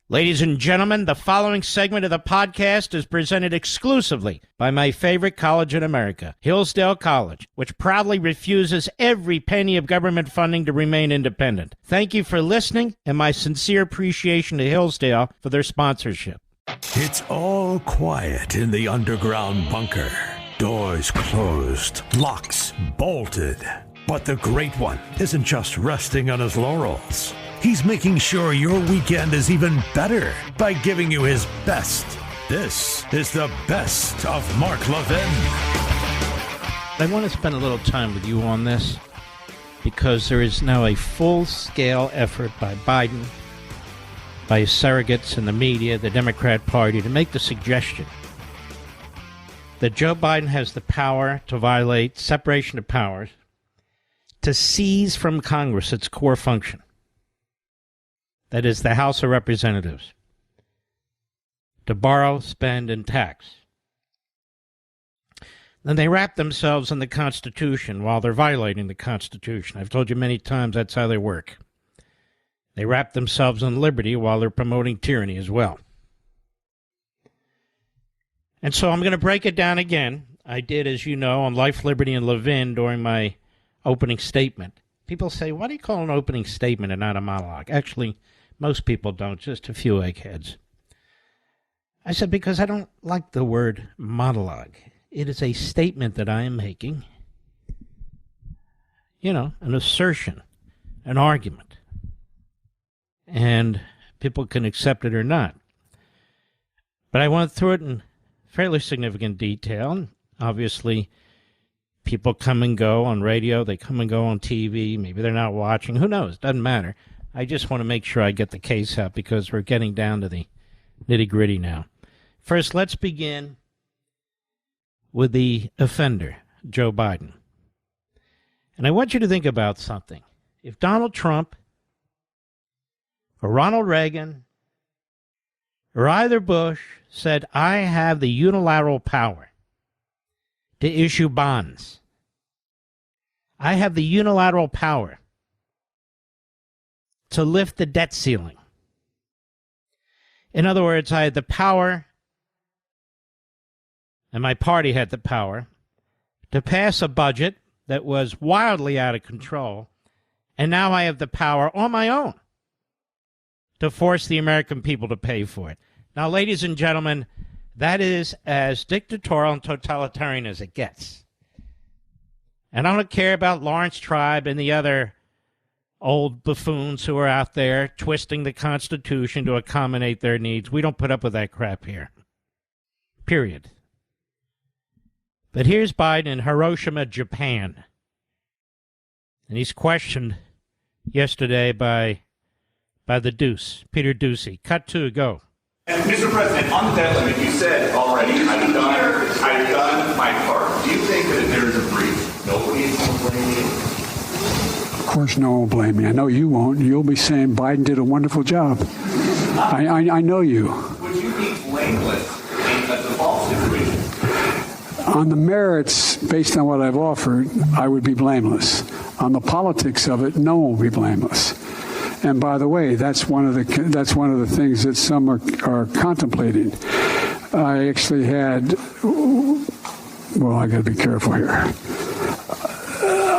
Ladies and gentlemen, the following segment of the podcast is presented exclusively by my favorite college in America, Hillsdale College, which proudly refuses every penny of government funding to remain independent. Thank you for listening, and my sincere appreciation to Hillsdale for their sponsorship. It's all quiet in the underground bunker. Doors closed, locks bolted. But the Great One isn't just resting on his laurels. He's making sure your weekend is even better by giving you his best. This is the best of Mark Levin. I want to spend a little time with you on this because there is now a full-scale effort by Biden, by his surrogates and the media, the Democrat Party, to make the suggestion that Joe Biden has the power to violate separation of powers, to seize from Congress its core function. That is the House of Representatives, to borrow, spend, and tax. Then they wrap themselves in the Constitution while they're violating the Constitution. I've told you many times that's how they work. They wrap themselves in liberty while they're promoting tyranny as well. And so I'm going to break it down again. I did, as you know, on Life, Liberty, and Levin during my opening statement. People say, why do you call an opening statement and not a monologue? Actually, most people don't, just a few eggheads. I said, because I don't like the word monologue. It is a statement that I am making. You know, an assertion, an argument. And people can accept it or not. But I went through it in fairly significant detail. And obviously, people come and go on radio. They come and go on TV. Maybe they're not watching. Who knows? Doesn't matter. I just want to make sure I get the case out because we're getting down to the nitty-gritty now. First, let's begin with the offender, Joe Biden. And I want you to think about something. If Donald Trump or Ronald Reagan or either Bush said, I have the unilateral power to issue bonds, I have the unilateral power to lift the debt ceiling. In other words, I had the power, and my party had the power, to pass a budget that was wildly out of control, and now I have the power on my own to force the American people to pay for it. Now, ladies and gentlemen, that is as dictatorial and totalitarian as it gets. And I don't care about Lawrence Tribe and the other old buffoons who are out there twisting the Constitution to accommodate their needs. We don't put up with that crap here. Period. But here's Biden in Hiroshima, Japan. And he's questioned yesterday by the Deuce, Peter Ducey. Cut 2, go. And Mr. President, on the debt limit, you said already, I've done my part. Do you think that if there is a breach, nobody will blame you? Of course, no one will blame me. I know you won't. You'll be saying Biden did a wonderful job. I know you. Would you be blameless in a default situation? On the merits, based on what I've offered, I would be blameless. On the politics of it, no one will be blameless. And by the way, that's one of the things that some are contemplating. I actually had. Well, I got to be careful here.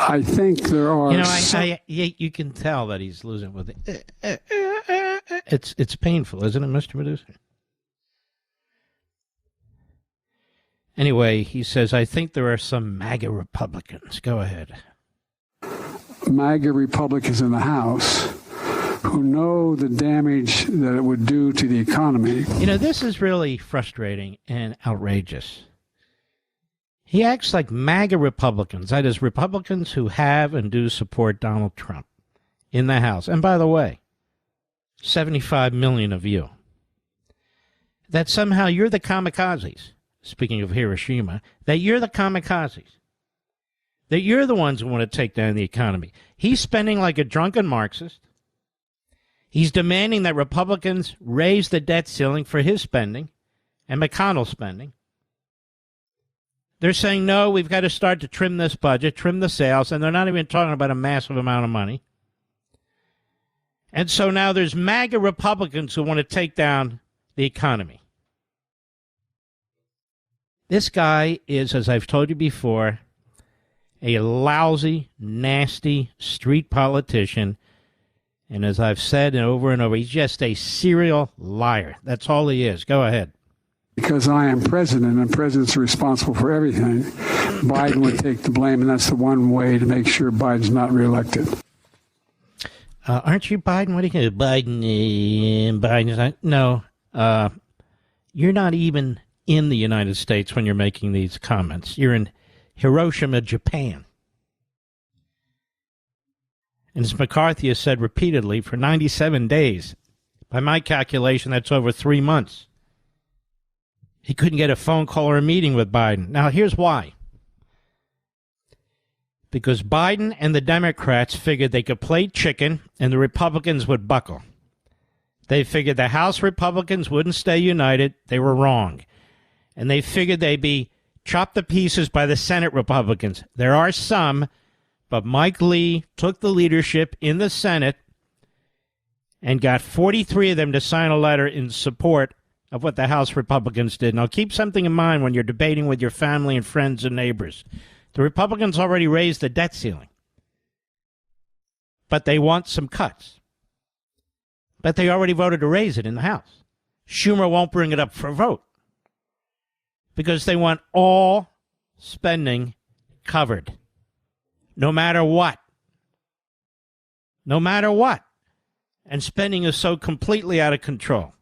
I think there are. You know, you can tell that he's losing with it. It's painful, isn't it, Mr. Medusa? Anyway, he says, I think there are some MAGA Republicans. Go ahead. MAGA Republicans in the House who know the damage that it would do to the economy. You know, this is really frustrating and outrageous. He acts like MAGA Republicans, that is, Republicans who have and do support Donald Trump in the House. And by the way, 75 million of you. That somehow you're the kamikazes, speaking of Hiroshima, that you're the kamikazes. That you're the ones who want to take down the economy. He's spending like a drunken Marxist. He's demanding that Republicans raise the debt ceiling for his spending and McConnell's spending. They're saying, no, we've got to start to trim this budget, trim the sales, and they're not even talking about a massive amount of money. And so now there's MAGA Republicans who want to take down the economy. This guy is, as I've told you before, a lousy, nasty street politician. And as I've said over and over, he's just a serial liar. That's all he is. Go ahead. Because I am president and presidents are responsible for everything, Biden would take the blame, and that's the one way to make sure Biden's not reelected. Aren't you Biden? What do you think? Biden's not. No. You're not even in the United States when you're making these comments. You're in Hiroshima, Japan. And as McCarthy has said repeatedly, for 97 days, by my calculation, that's over 3 months, he couldn't get a phone call or a meeting with Biden. Now, here's why. Because Biden and the Democrats figured they could play chicken and the Republicans would buckle. They figured the House Republicans wouldn't stay united. They were wrong. And they figured they'd be chopped to pieces by the Senate Republicans. There are some, but Mike Lee took the leadership in the Senate and got 43 of them to sign a letter in support of what the House Republicans did. Now, keep something in mind when you're debating with your family and friends and neighbors. The Republicans already raised the debt ceiling, but they want some cuts. But they already voted to raise it in the House. Schumer won't bring it up for a vote because they want all spending covered, no matter what. No matter what. And spending is so completely out of control.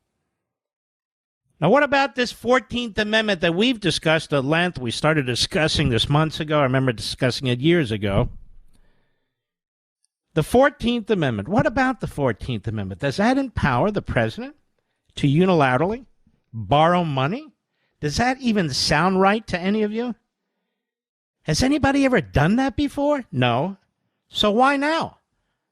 Now, what about this 14th Amendment that we've discussed at length? We started discussing this months ago. I remember discussing it years ago. The 14th Amendment. What about the 14th Amendment? Does that empower the president to unilaterally borrow money? Does that even sound right to any of you? Has anybody ever done that before? No. So why now,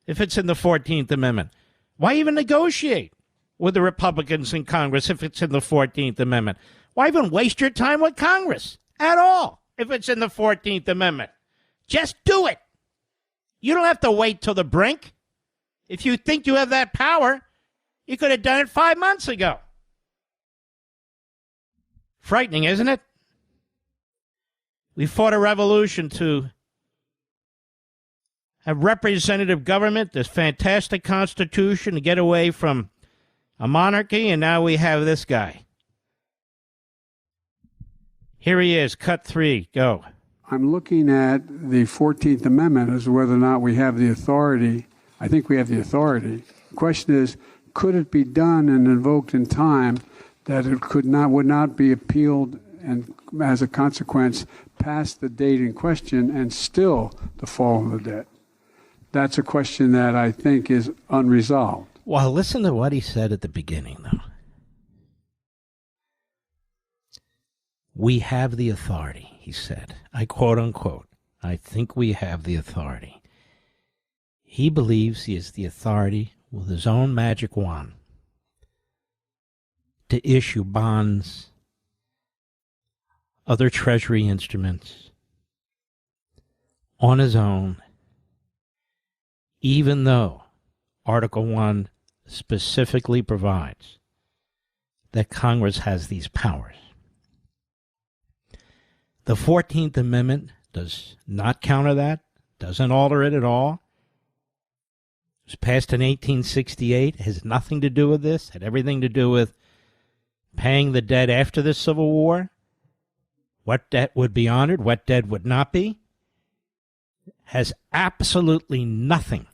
if it's in the 14th Amendment? Why even negotiate with the Republicans in Congress if it's in the 14th Amendment? Why even waste your time with Congress at all if it's in the 14th Amendment? Just do it. You don't have to wait till the brink. If you think you have that power, you could have done it 5 months ago. Frightening, isn't it? We fought a revolution to have representative government, this fantastic Constitution, to get away from a monarchy, and now we have this guy. Here he is, cut 3, go. I'm looking at the 14th Amendment as whether or not we have the authority. I think we have the authority. The question is, could it be done and invoked in time that it would not be appealed and as a consequence past the date in question and still the fall of the debt? That's a question that I think is unresolved. Well, listen to what he said at the beginning, though. We have the authority, he said. I quote unquote, I think we have the authority. He believes he has the authority with his own magic wand to issue bonds, other treasury instruments on his own, even though Article 1 specifically provides that Congress has these powers. The 14th Amendment does not counter that, doesn't alter it at all. It was passed in 1868, has nothing to do with this, had everything to do with paying the debt after the Civil War, what debt would be honored, what debt would not be. Has absolutely nothing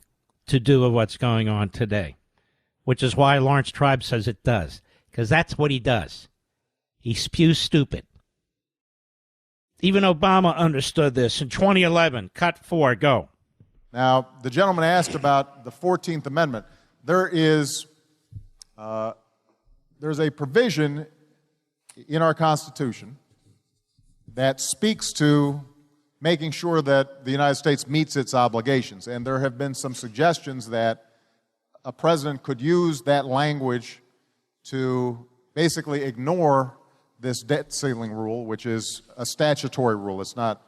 to do with what's going on today, which is why Lawrence Tribe says it does, because that's what he does. He spews stupid. Even Obama understood this in 2011. Cut 4, go. Now, the gentleman asked about the 14th Amendment. There's a provision in our Constitution that speaks to making sure that the United States meets its obligations. And there have been some suggestions that a president could use that language to basically ignore this debt ceiling rule, which is a statutory rule. It's not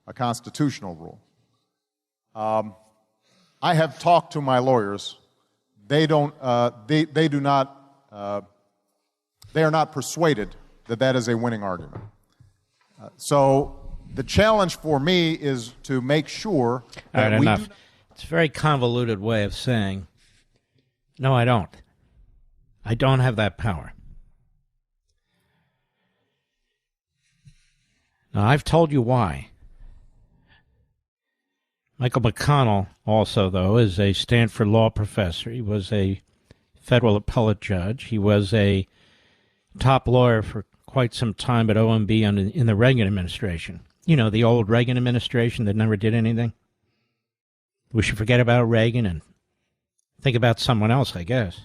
a constitutional rule. I have talked to my lawyers they don't, they do not, they are not persuaded that that is a winning argument. So the challenge for me is to make sure that we enough. It's a very convoluted way of saying, no, I don't. I don't have that power. Now, I've told you why. Michael McConnell also, though, is a Stanford law professor. He was a federal appellate judge. He was a top lawyer for quite some time at OMB in the Reagan administration. You know, the old Reagan administration that never did anything. We should forget about Reagan and think about someone else, I guess.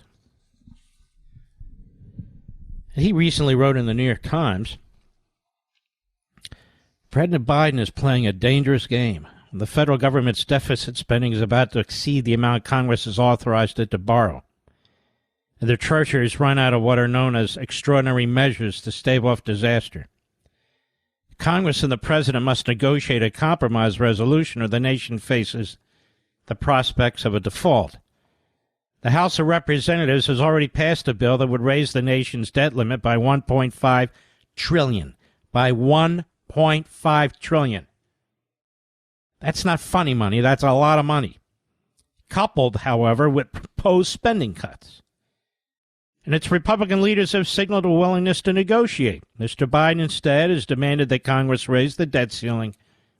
He recently wrote in the New York Times, President Biden is playing a dangerous game. The federal government's deficit spending is about to exceed the amount Congress has authorized it to borrow. And the Treasury has run out of what are known as extraordinary measures to stave off disaster. Congress and the President must negotiate a compromise resolution or the nation faces the prospects of a default. The House of Representatives has already passed a bill that would raise the nation's debt limit by $1.5 trillion. By $1.5 trillion. That's not funny money. That's a lot of money. Coupled, however, with proposed spending cuts. And its Republican leaders have signaled a willingness to negotiate. Mr. Biden instead has demanded that Congress raise the debt ceiling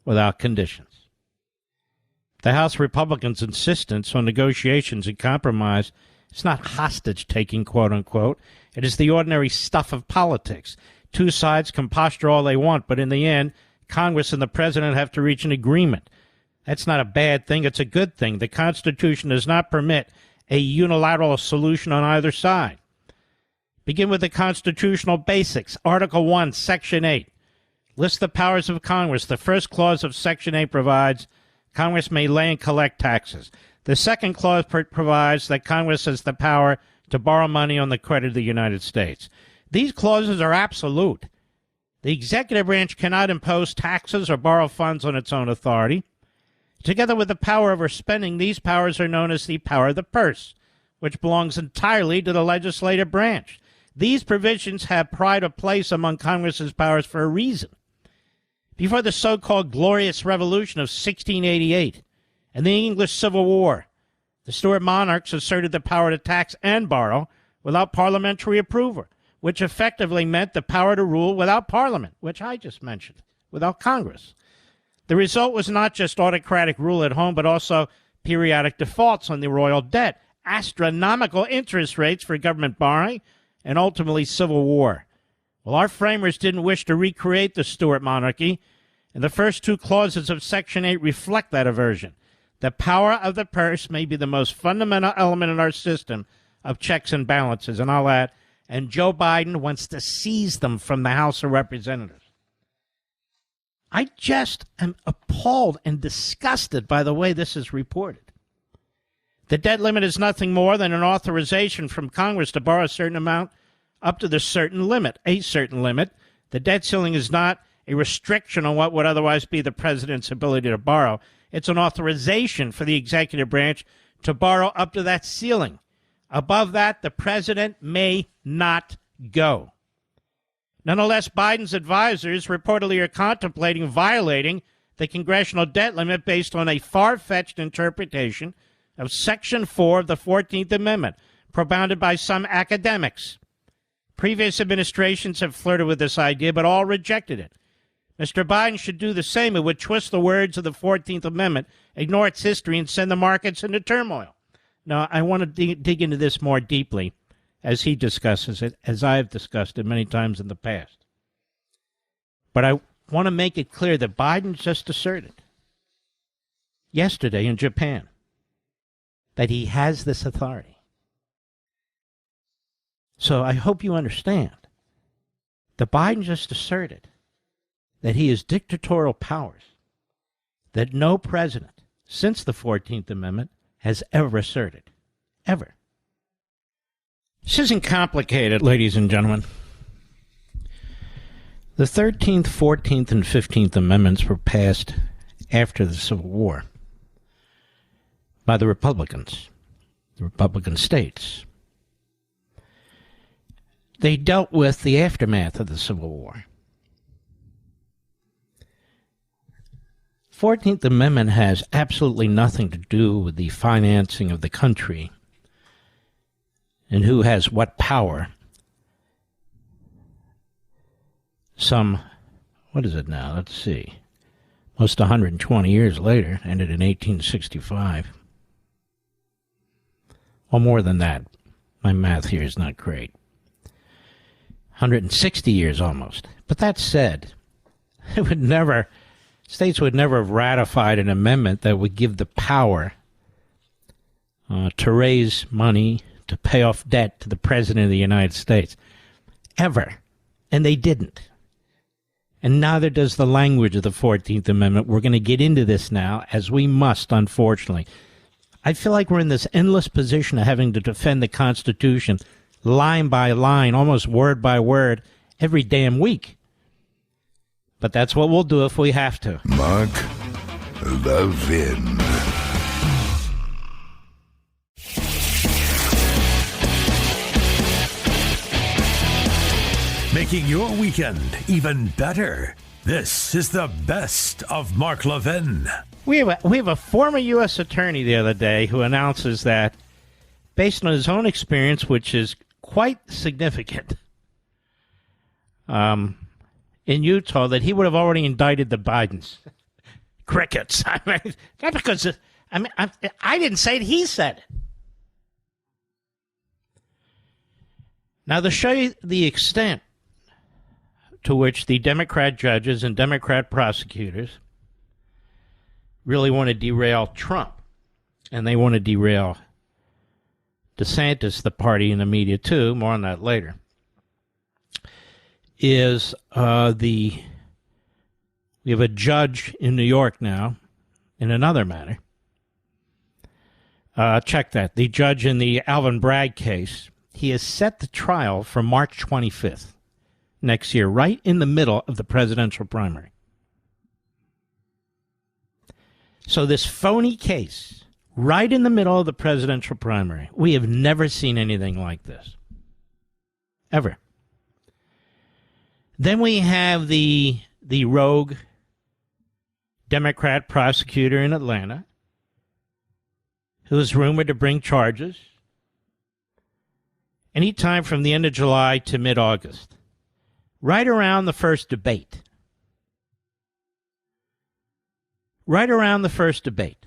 without conditions. The House Republicans' insistence on negotiations and compromise is not hostage-taking, quote-unquote. It is the ordinary stuff of politics. Two sides can posture all they want, but in the end, Congress and the President have to reach an agreement. That's not a bad thing. It's a good thing. The Constitution does not permit a unilateral solution on either side. Begin with the constitutional basics. Article 1, Section 8. Lists the powers of Congress. The first clause of Section 8 provides Congress may lay and collect taxes. The second clause provides that Congress has the power to borrow money on the credit of the United States. These clauses are absolute. The executive branch cannot impose taxes or borrow funds on its own authority. Together with the power over spending, these powers are known as the power of the purse, which belongs entirely to the legislative branch. These provisions have pride of place among Congress's powers for a reason. Before the so-called Glorious Revolution of 1688 and the English Civil War, the Stuart monarchs asserted the power to tax and borrow without parliamentary approval, which effectively meant the power to rule without Parliament, which I just mentioned, without Congress. The result was not just autocratic rule at home, but also periodic defaults on the royal debt, astronomical interest rates for government borrowing, and ultimately civil war. Well, our framers didn't wish to recreate the Stuart monarchy, and the first two clauses of Section 8 reflect that aversion. The power of the purse may be the most fundamental element in our system of checks and balances, and I'll add, and Joe Biden wants to seize them from the House of Representatives. I just am appalled and disgusted by the way this is reported. The debt limit is nothing more than an authorization from Congress to borrow a certain amount up to the certain limit, a certain limit. The debt ceiling is not a restriction on what would otherwise be the president's ability to borrow. It's an authorization for the executive branch to borrow up to that ceiling. Above that, the president may not go. Nonetheless, Biden's advisors reportedly are contemplating violating the congressional debt limit based on a far-fetched interpretation of Section 4 of the 14th Amendment, propounded by some academics. Previous administrations have flirted with this idea, but all rejected it. Mr. Biden should do the same. It would twist the words of the 14th Amendment, ignore its history, and send the markets into turmoil. Now, I want to dig into this more deeply as he discusses it, as I have discussed it many times in the past. But I want to make it clear that Biden just asserted yesterday in Japan that he has this authority. So I hope you understand that Biden just asserted that he has dictatorial powers that no president since the 14th Amendment has ever asserted. Ever. This isn't complicated, ladies and gentlemen. The 13th, 14th, and 15th Amendments were passed after the Civil War by the Republicans. the Republican states. They dealt with the aftermath of the Civil War. 14th Amendment has absolutely nothing to do with the financing of the country and who has what power. What is it now? Let's see. Almost 120 years later, ended in 1865. Or more than that. My math here is not great. 160 years almost. But that said, states would never have ratified an amendment that would give the power to raise money, to pay off debt to the President of the United States. Ever. And they didn't. And neither does the language of the 14th Amendment. We're going to get into this now, as we must, unfortunately. I feel like we're in this endless position of having to defend the Constitution line by line, almost word by word, every damn week. But that's what we'll do if we have to. Mark Levin. Making your weekend even better. This is the best of Mark Levin. We have a former U.S. attorney the other day who announces that, based on his own experience, which is quite significant, in Utah, that he would have already indicted the Bidens. Crickets. I mean, not because I didn't say it; he said it. Now, to show you the extent to which the Democrat judges and Democrat prosecutors really want to derail Trump, and they want to derail DeSantis, the party, and the media too, more on that later, is we have a judge in New York now, in another matter. Check that. The judge in the Alvin Bragg case, he has set the trial for March 25th next year, right in the middle of the presidential primary. So this phony case, right in the middle of the presidential primary, we have never seen anything like this. Ever. Then we have the rogue Democrat prosecutor in Atlanta who is rumored to bring charges anytime from the end of July to mid-August, right around the first debate. Right around the first debate.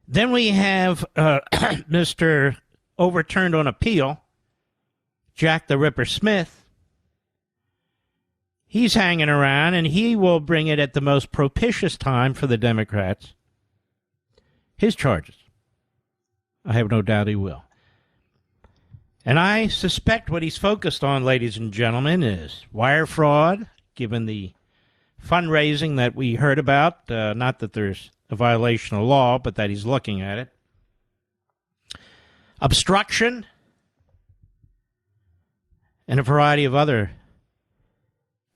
Then we have Mr. Overturned on Appeal, Jack the Ripper Smith. He's hanging around, and he will bring it at the most propitious time for the Democrats. His charges. I have no doubt he will. And I suspect what he's focused on, ladies and gentlemen, is wire fraud, given the fundraising that we heard about. Not that there's a violation of law, but that he's looking at it. Obstruction, and a variety of other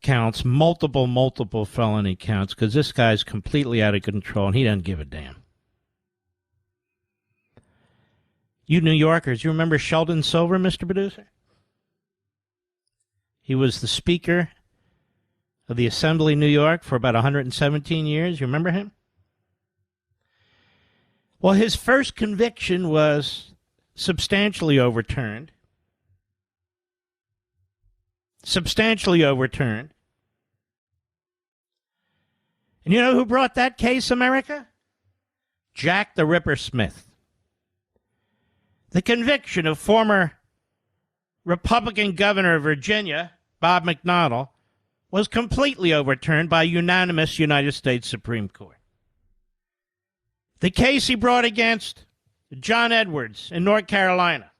counts, multiple felony counts, because this guy's completely out of control, and he doesn't give a damn. You New Yorkers, you remember Sheldon Silver, Mr. Producer? He was the Speaker of the Assembly, New York, for about 117 years. You remember him? Well, his first conviction was substantially overturned. Substantially overturned. And you know who brought that case, America? Jack the Ripper Smith. The conviction of former Republican governor of Virginia, Bob McDonnell, was completely overturned by a unanimous United States Supreme Court. The case he brought against John Edwards in North Carolina,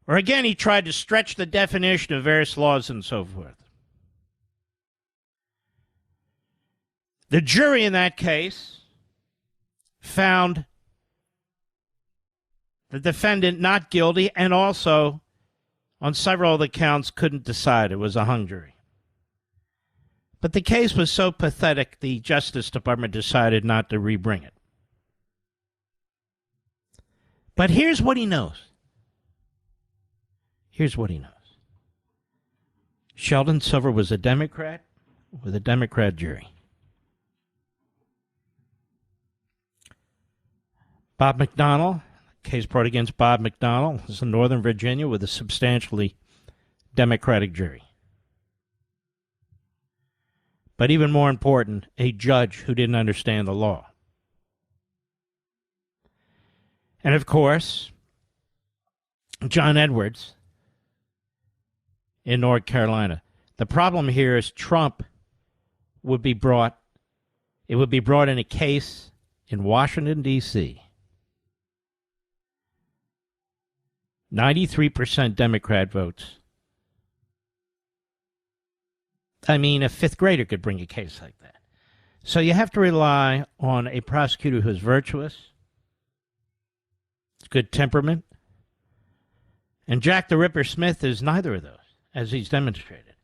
or again, he tried to stretch the definition of various laws and so forth. The jury in that case found the defendant not guilty, and also on several of the counts couldn't decide. It was a hung jury. But the case was so pathetic, the Justice Department decided not to rebring it. But here's what he knows. Here's what he knows. Sheldon Silver was a Democrat with a Democrat jury. Bob McDonnell, case brought against Bob McDonnell, was in Northern Virginia with a substantially Democratic jury. But even more important, a judge who didn't understand the law. And of course, John Edwards in North Carolina. The problem here is Trump would be brought in a case in Washington, D.C. 93% Democrat votes. I mean, a fifth grader could bring a case like that. So you have to rely on a prosecutor who's virtuous, good temperament, and Jack the Ripper Smith is neither of those, as he's demonstrated.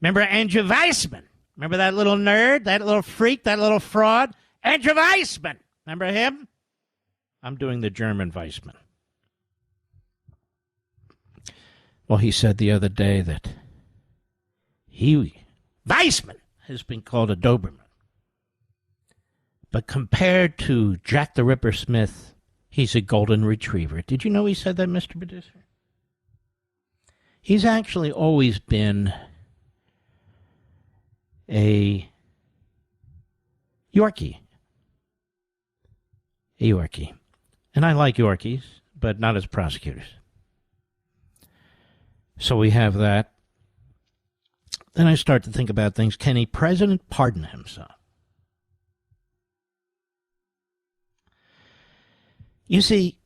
Remember Andrew Weissman? Remember that little nerd, that little freak, that little fraud? Andrew Weissman! Remember him? I'm doing the German Weissman. Well, he said the other day that Weissman has been called a Doberman. But compared to Jack the Ripper Smith, he's a golden retriever. Did you know he said that, Mr. Producer? He's actually always been a Yorkie. A Yorkie. And I like Yorkies, but not as prosecutors. So we have that. Then I start to think about things. Can a president pardon himself? You see,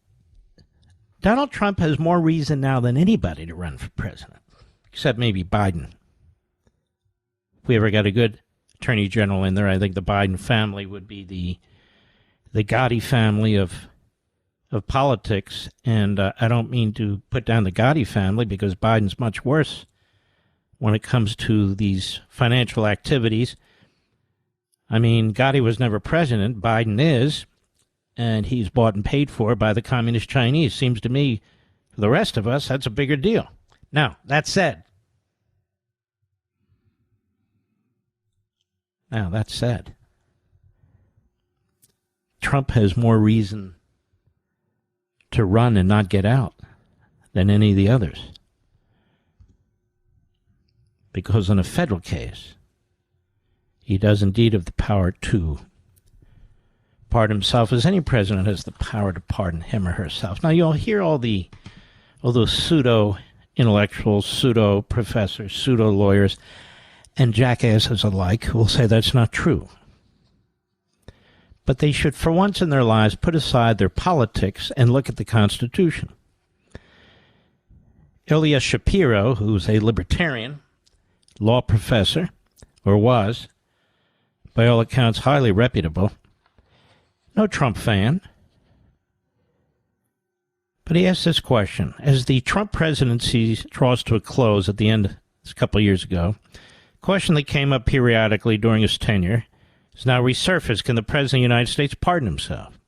Donald Trump has more reason now than anybody to run for president, except maybe Biden. If we ever got a good attorney general in there, I think the Biden family would be the Gotti family of politics. And I don't mean to put down the Gotti family, because Biden's much worse when it comes to these financial activities. I mean, Gotti was never president. Biden is. And he's bought and paid for by the communist Chinese. Seems to me, for the rest of us, that's a bigger deal. Now, that said, Trump has more reason to run and not get out than any of the others. Because in a federal case, he does indeed have the power to pardon himself, as any president has the power to pardon him or herself. Now, you'll hear all those pseudo-intellectuals, pseudo-professors, pseudo-lawyers, and jackasses alike who will say that's not true. But they should, for once in their lives, put aside their politics and look at the Constitution. Ilya Shapiro, who's a libertarian law professor, or was, by all accounts, highly reputable, no Trump fan. But he asked this question. As the Trump presidency draws to a close at the end, a couple of years ago, a question that came up periodically during his tenure is now resurfaced. Can the President of the United States pardon himself?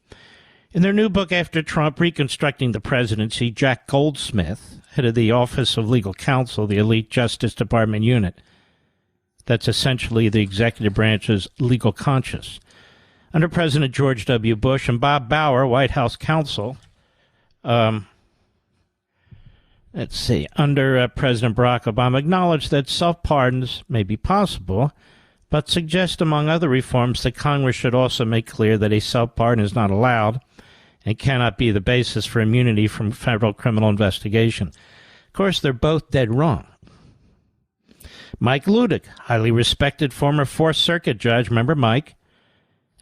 In their new book after Trump, Reconstructing the Presidency, Jack Goldsmith, head of the Office of Legal Counsel, the elite Justice Department unit, that's essentially the executive branch's legal conscience, under President George W. Bush, and Bob Bauer, White House counsel, under President Barack Obama, acknowledged that self-pardons may be possible, but suggest, among other reforms, that Congress should also make clear that a self-pardon is not allowed and cannot be the basis for immunity from federal criminal investigation. Of course, they're both dead wrong. Mike Ludick, highly respected former Fourth Circuit judge, remember Mike,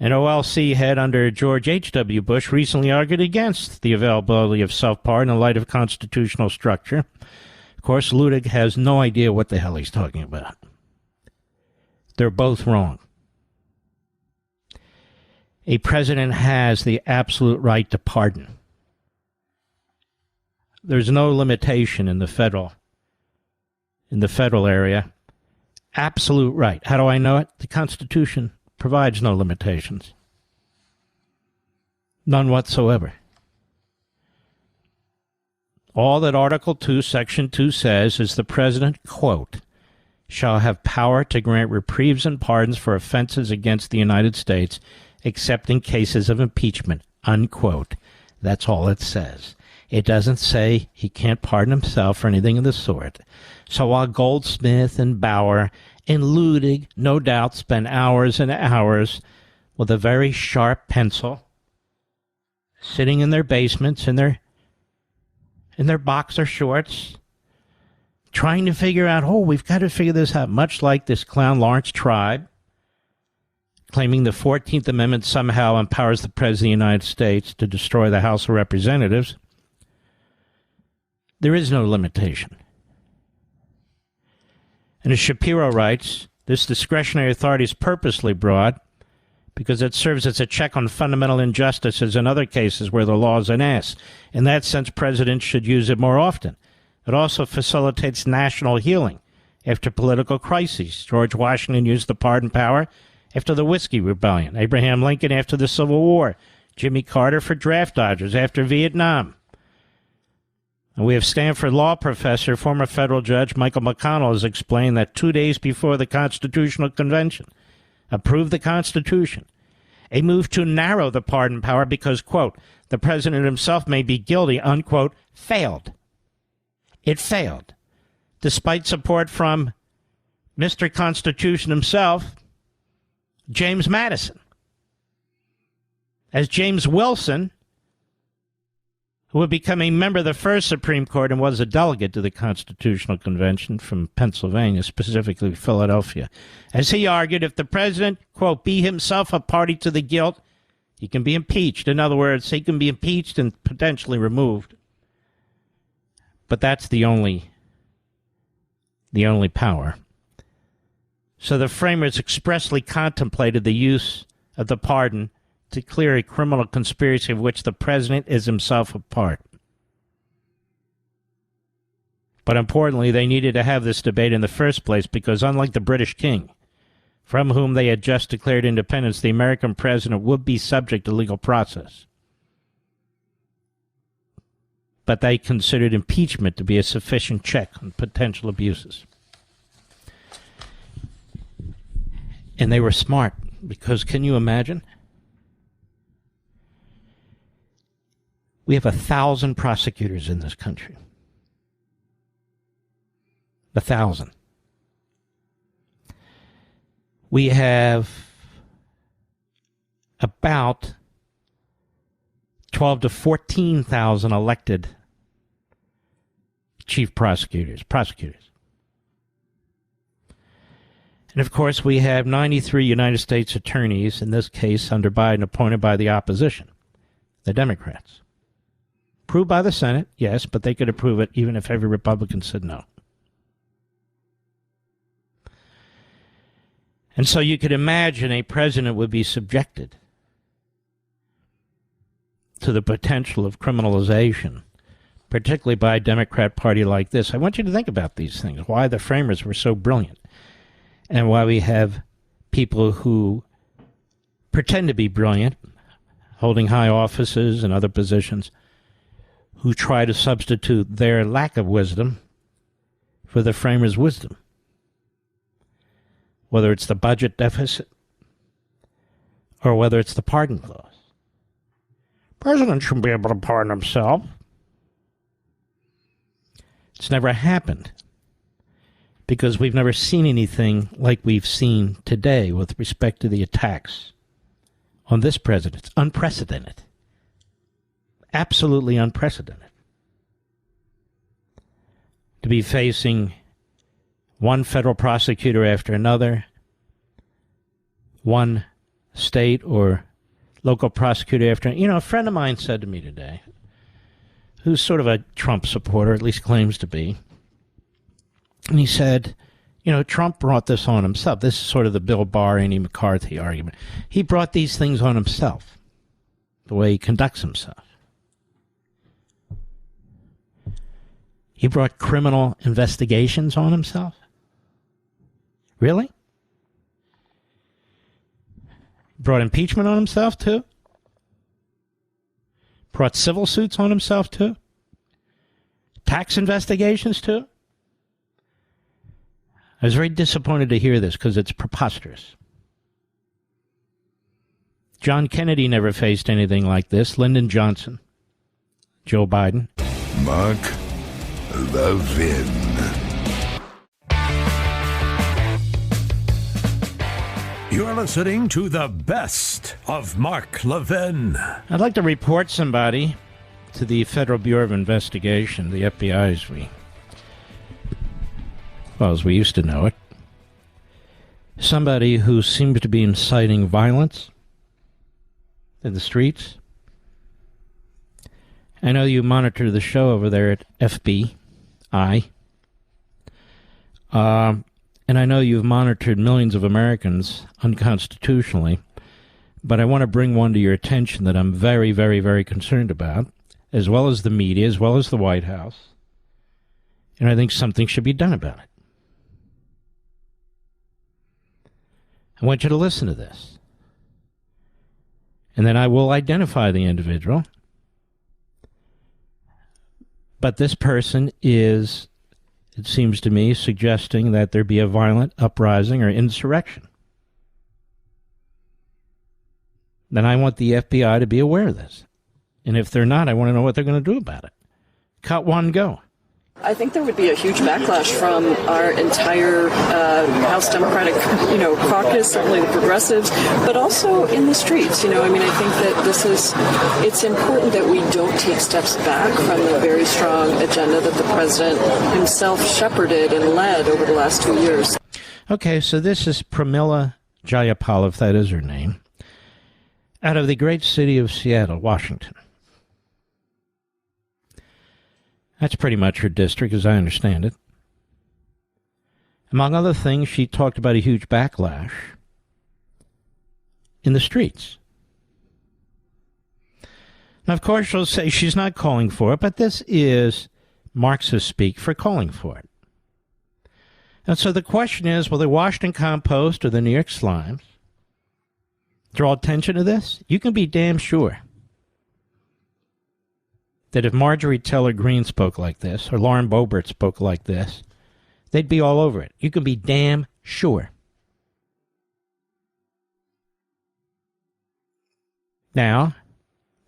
an OLC head under George H.W. Bush, recently argued against the availability of self-pardon in light of constitutional structure. Of course, Ludick has no idea what the hell he's talking about. They're both wrong. A president has the absolute right to pardon. There's no limitation in the federal area Absolute right. How do I know it? The Constitution provides no limitations. None whatsoever. All that Article 2, Section 2 says is the President, quote, shall have power to grant reprieves and pardons for offenses against the United States, except in cases of impeachment, unquote. That's all it says. It doesn't say he can't pardon himself or anything of the sort. So while Goldsmith and Bauer and Ludig no doubt spent hours and hours with a very sharp pencil, sitting in their basements in their boxer shorts, trying to figure out, we've got to figure this out, much like this clown Lawrence Tribe, claiming the 14th Amendment somehow empowers the President of the United States to destroy the House of Representatives. There is no limitation. And as Shapiro writes, this discretionary authority is purposely broad because it serves as a check on fundamental injustices in other cases where the law is an ass. In that sense, presidents should use it more often. It also facilitates national healing after political crises. George Washington used the pardon power after the Whiskey Rebellion. Abraham Lincoln after the Civil War. Jimmy Carter for draft dodgers after Vietnam. And we have Stanford law professor, former federal judge Michael McConnell has explained that 2 days before the Constitutional Convention approved the Constitution, a move to narrow the pardon power because, quote, the president himself may be guilty, unquote, failed. It failed. Despite support from Mr. Constitution himself, James Madison. As James Wilson, who would become a member of the first Supreme Court and was a delegate to the Constitutional Convention from Pennsylvania, specifically Philadelphia, as he argued, if the president, quote, be himself a party to the guilt, he can be impeached. In other words, he can be impeached and potentially removed. But that's the only power. So the framers expressly contemplated the use of the pardon to clear a criminal conspiracy of which the president is himself a part. But importantly, they needed to have this debate in the first place because unlike the British king, from whom they had just declared independence, the American president would be subject to legal process. But they considered impeachment to be a sufficient check on potential abuses. And they were smart because, can you imagine? We have 1,000 prosecutors in this country. 1,000. We have about 12 to 14,000 elected chief prosecutors. And of course, we have 93 United States attorneys, in this case under Biden, appointed by the opposition, the Democrats. Approved by the Senate, yes, but they could approve it even if every Republican said no. And so you could imagine a president would be subjected to the potential of criminalization, particularly by a Democrat party like this. I want you to think about these things, why the framers were so brilliant, and why we have people who pretend to be brilliant, holding high offices and other positions, who try to substitute their lack of wisdom for the framers' wisdom. Whether it's the budget deficit or whether it's the pardon clause. President shouldn't be able to pardon himself. It's never happened because we've never seen anything like we've seen today with respect to the attacks on this president. It's unprecedented. Absolutely unprecedented. To be facing one federal prosecutor after another, one state or local prosecutor after another. You know, a friend of mine said to me today, who's sort of a Trump supporter, at least claims to be, and he said, you know, Trump brought this on himself. This is sort of the Bill Barr, Andy McCarthy argument. He brought these things on himself, the way he conducts himself. He brought criminal investigations on himself. Really? Brought impeachment on himself, too? Brought civil suits on himself, too? Tax investigations, too? I was very disappointed to hear this because it's preposterous. John Kennedy never faced anything like this. Lyndon Johnson. Joe Biden. Mark Levin. You're listening to the best of Mark Levin. I'd like to report somebody to the Federal Bureau of Investigation, the FBI as we used to know it. Somebody who seems to be inciting violence in the streets. I know you monitor the show over there at FBI. And I know you've monitored millions of Americans unconstitutionally, but I want to bring one to your attention that I'm very, very, very concerned about, as well as the media, as well as the White House. And I think something should be done about it. I want you to listen to this. And then I will identify the individual. But this person is, it seems to me, suggesting that there be a violent uprising or insurrection. Then I want the FBI to be aware of this. And if they're not, I want to know what they're going to do about it. Cut one, go. I think there would be a huge backlash from our entire House Democratic, caucus, certainly the progressives, but also in the streets. I think that it's important that we don't take steps back from the very strong agenda that the president himself shepherded and led over the last 2 years. Okay, so this is Pramila Jayapal, if that is her name, out of the great city of Seattle, Washington. That's pretty much her district, as I understand it. Among other things, she talked about a huge backlash in the streets. Now, of course, she'll say she's not calling for it, but this is Marxist speak for calling for it. And so the question is, will the Washington Compost or the New York Slimes draw attention to this? You can be damn sure that if Marjorie Taylor Greene spoke like this, or Lauren Boebert spoke like this, they'd be all over it. You can be damn sure. Now,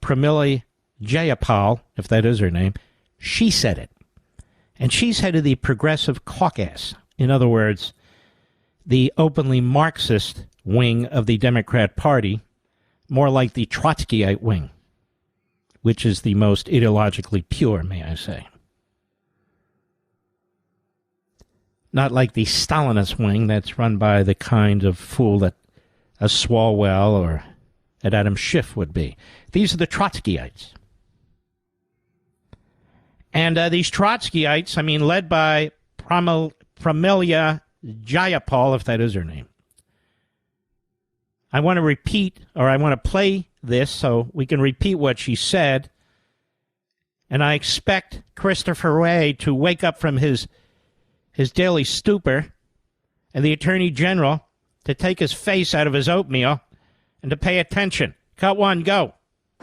Pramila Jayapal, if that is her name, she said it. And she's head of the Progressive Caucus. In other words, the openly Marxist wing of the Democrat Party, more like the Trotskyite wing, which is the most ideologically pure, may I say. Not like the Stalinist wing that's run by the kind of fool that a Swalwell or an Adam Schiff would be. These are the Trotskyites. And these Trotskyites, led by Pramila Jayapal, if that is her name. I want to play this so we can repeat what she said. And I expect Christopher Wray to wake up from his daily stupor and the Attorney General to take his face out of his oatmeal and to pay attention. Cut one, go.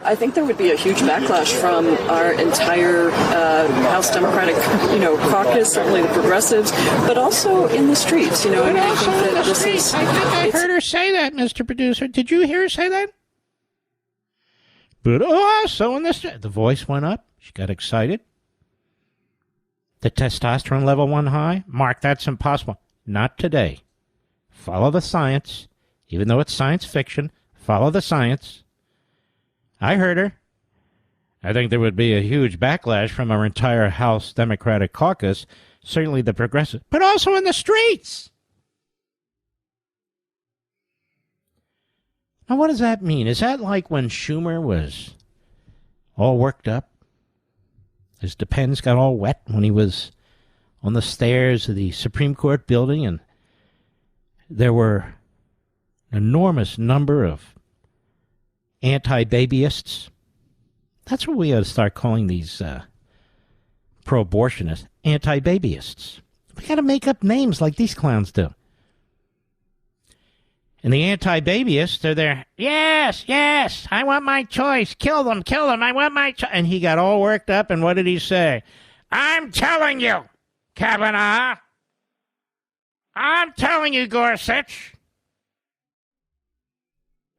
I think there would be a huge backlash from our entire House Democratic, caucus, certainly the progressives, but also in the streets. I think that this is... I think I heard her say that, Mr. Producer. Did you hear her say that? But also in the voice went up. She got excited. The testosterone level went high. Mark, that's impossible. Not today. Follow the science. Even though it's science fiction, follow the science. I heard her. I think there would be a huge backlash from our entire House Democratic caucus, certainly the progressive, but also in the streets. Now, what does that mean? Is that like when Schumer was all worked up? His depends got all wet when he was on the stairs of the Supreme Court building, and there were an enormous number of anti-babyists. That's what we ought to start calling these pro-abortionists, anti-babyists. We got to make up names like these clowns do. And the anti-babyists are there. Yes, yes, I want my choice. Kill them, I want my choice. And he got all worked up, and what did he say? I'm telling you, Kavanaugh. I'm telling you, Gorsuch.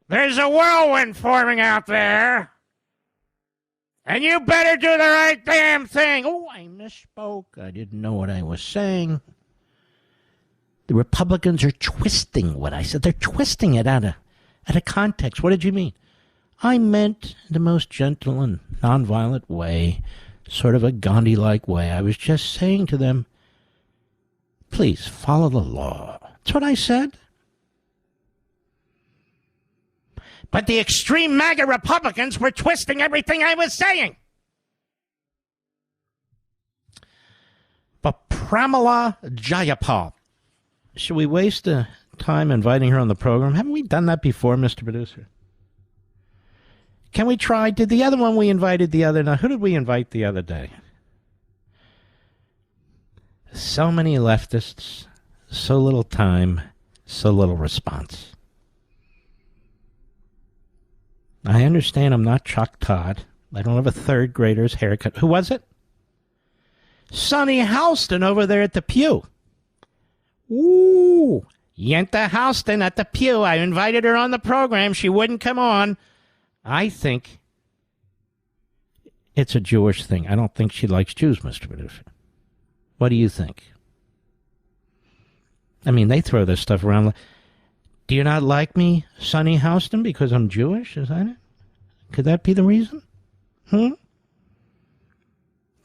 There's a whirlwind forming out there. And you better do the right damn thing. Oh, I misspoke. I didn't know what I was saying. The Republicans are twisting what I said. They're twisting it out of context. What did you mean? I meant the most gentle and nonviolent way, sort of a Gandhi-like way. I was just saying to them, please follow the law. That's what I said. But the extreme MAGA Republicans were twisting everything I was saying. But Pramila Jayapal, should we waste time inviting her on the program? Haven't we done that before, Mr. Producer? Can we try? Did the other one we invited the other night? Who did we invite the other day? So many leftists, so little time, so little response. I understand I'm not Chuck Todd. I don't have a third grader's haircut. Who was it? Sonny Houston over there at the Pew. Ooh, Yenta Houston at the Pew. I invited her on the program. She wouldn't come on. I think it's a Jewish thing. I don't think she likes Jews, Mr. Producer. What do you think? I mean, they throw this stuff around. Do you not like me, Sonny Houston, because I'm Jewish? Is that it? Could that be the reason?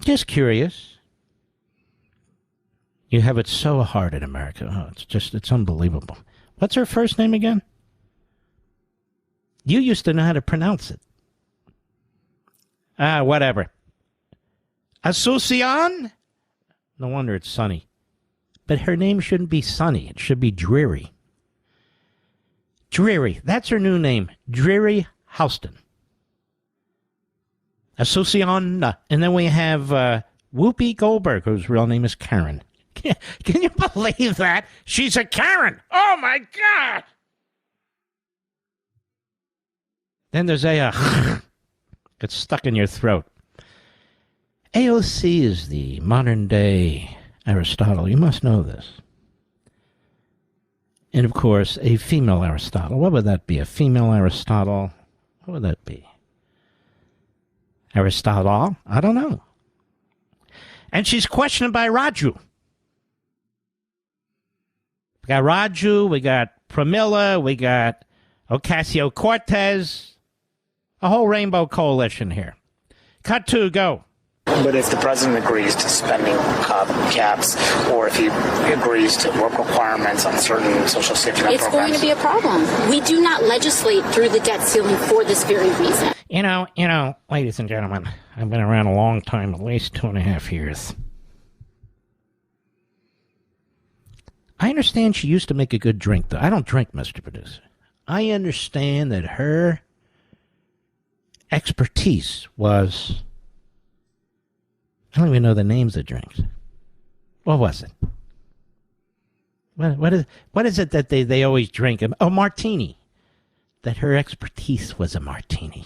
Just curious. You have it so hard in America. Oh, it's unbelievable. What's her first name again? You used to know how to pronounce it. Whatever. Asuncion? No wonder it's Sonny. But her name shouldn't be Sonny. It should be Dreary. Dreary. That's her new name. Dreary Houston. Asuncion. And then we have Whoopi Goldberg, whose real name is Karen. Can you believe that? She's a Karen. Oh, my God. Then there's a gets stuck in your throat. AOC is the modern-day Aristotle. You must know this. And, of course, a female Aristotle. What would that be? A female Aristotle? What would that be? Aristotle? I don't know. And she's questioned by Raju. We got Raju, we got Pramila, we got Ocasio-Cortez. A whole rainbow coalition here. Cut to, go. But if the president agrees to spending caps, or if he agrees to work requirements on certain social safety net programs, it's going to be a problem. We do not legislate through the debt ceiling for this very reason. You know, ladies and gentlemen, I've been around a long time, at least 2.5 years. I understand she used to make a good drink, though. I don't drink, Mr. Producer. I understand that her expertise was... I don't even know the names of drinks. What was it? What is it that they always drink? Oh, martini. That her expertise was a martini.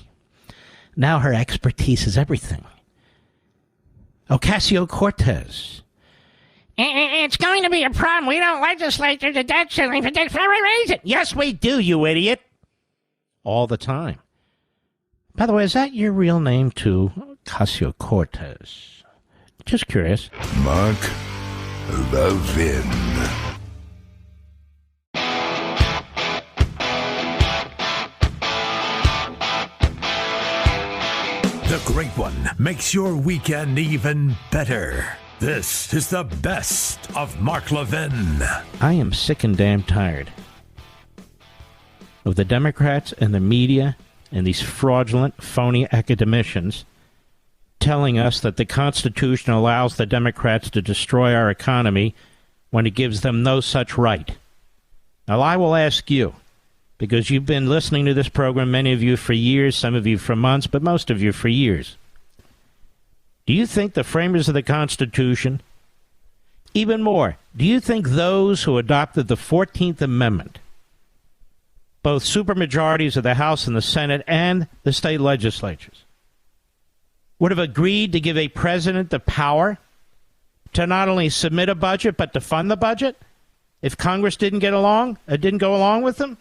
Now her expertise is everything. Ocasio-Cortez. It's going to be a problem. We don't legislate through the debt ceiling for very reason. Yes, we do, you idiot. All the time. By the way, is that your real name, too? Ocasio-Cortez. Just curious. Mark Levin. The Great One makes your weekend even better. This is the best of Mark Levin. I am sick and damn tired of the Democrats and the media and these fraudulent, phony academicians telling us that the Constitution allows the Democrats to destroy our economy when it gives them no such right. Now, I will ask you, because you've been listening to this program, many of you for years, some of you for months, but most of you for years. Do you think the framers of the Constitution, even more, do you think those who adopted the 14th Amendment both supermajorities of the House and the Senate and the state legislatures, would have agreed to give a president the power to not only submit a budget, but to fund the budget if Congress didn't go along with them?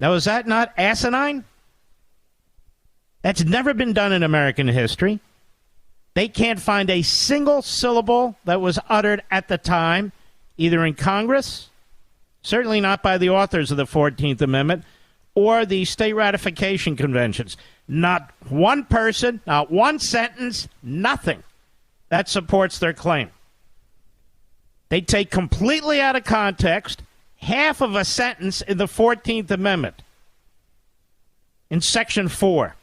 Now, is that not asinine? That's never been done in American history. They can't find a single syllable that was uttered at the time, either in Congress, certainly not by the authors of the 14th Amendment, or the state ratification conventions. Not one person, not one sentence, nothing that supports their claim. They take completely out of context half of a sentence in the 14th Amendment, in Section 4,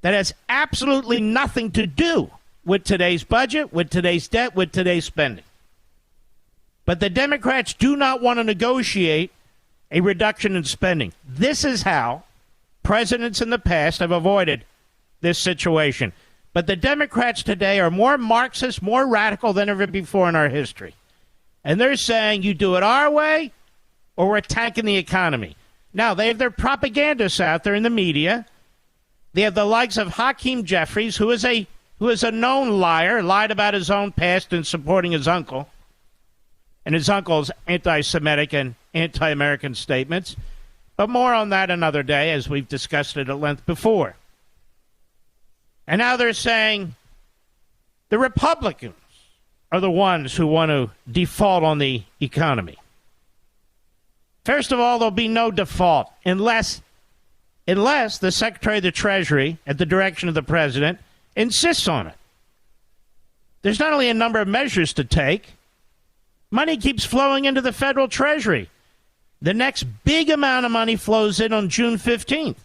that has absolutely nothing to do with today's budget, with today's debt, with today's spending. But the Democrats do not want to negotiate a reduction in spending. This is how presidents in the past have avoided this situation. But the Democrats today are more Marxist, more radical than ever before in our history. And they're saying you do it our way or we're attacking the economy. Now, they have their propagandists out there in the media. They have the likes of Hakeem Jeffries, who is a known liar, lied about his own past in supporting his uncle, and his uncle's anti-Semitic and anti-American statements. But more on that another day, as we've discussed it at length before. And now they're saying the Republicans are the ones who want to default on the economy. First of all, there'll be no default unless the Secretary of the Treasury, at the direction of the President, insists on it. There's not only a number of measures to take, money keeps flowing into the federal Treasury. The next big amount of money flows in on June 15th.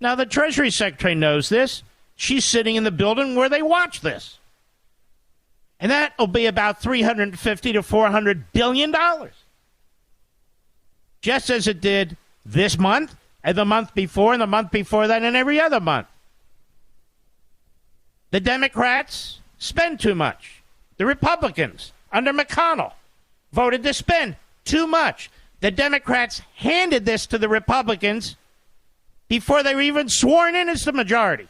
Now, the Treasury Secretary knows this. She's sitting in the building where they watch this. And that will be about $350 to $400 billion. Just as it did this month, and the month before, and the month before that, and every other month. The Democrats spend too much. The Republicans, under McConnell, voted to spend too much. The Democrats handed this to the Republicans before they were even sworn in as the majority.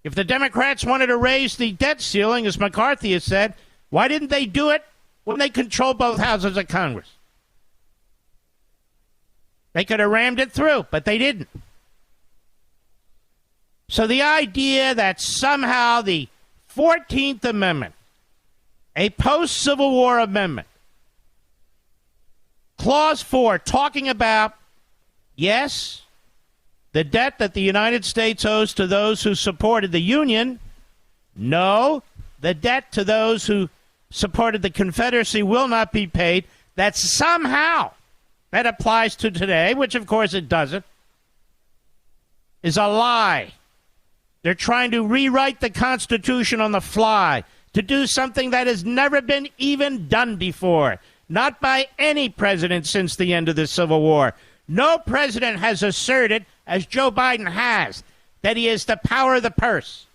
If the Democrats wanted to raise the debt ceiling, as McCarthy has said, why didn't they do it when they controlled both houses of Congress? They could have rammed it through, but they didn't. So the idea that somehow the 14th Amendment, a post-Civil War amendment, Clause 4, talking about, yes, the debt that the United States owes to those who supported the Union, no, the debt to those who supported the Confederacy will not be paid, that somehow that applies to today, which of course it doesn't, is a lie. They're trying to rewrite the Constitution on the fly, to do something that has never been even done before, not by any president since the end of the Civil War. No president has asserted, as Joe Biden has, that he has the power of the purse,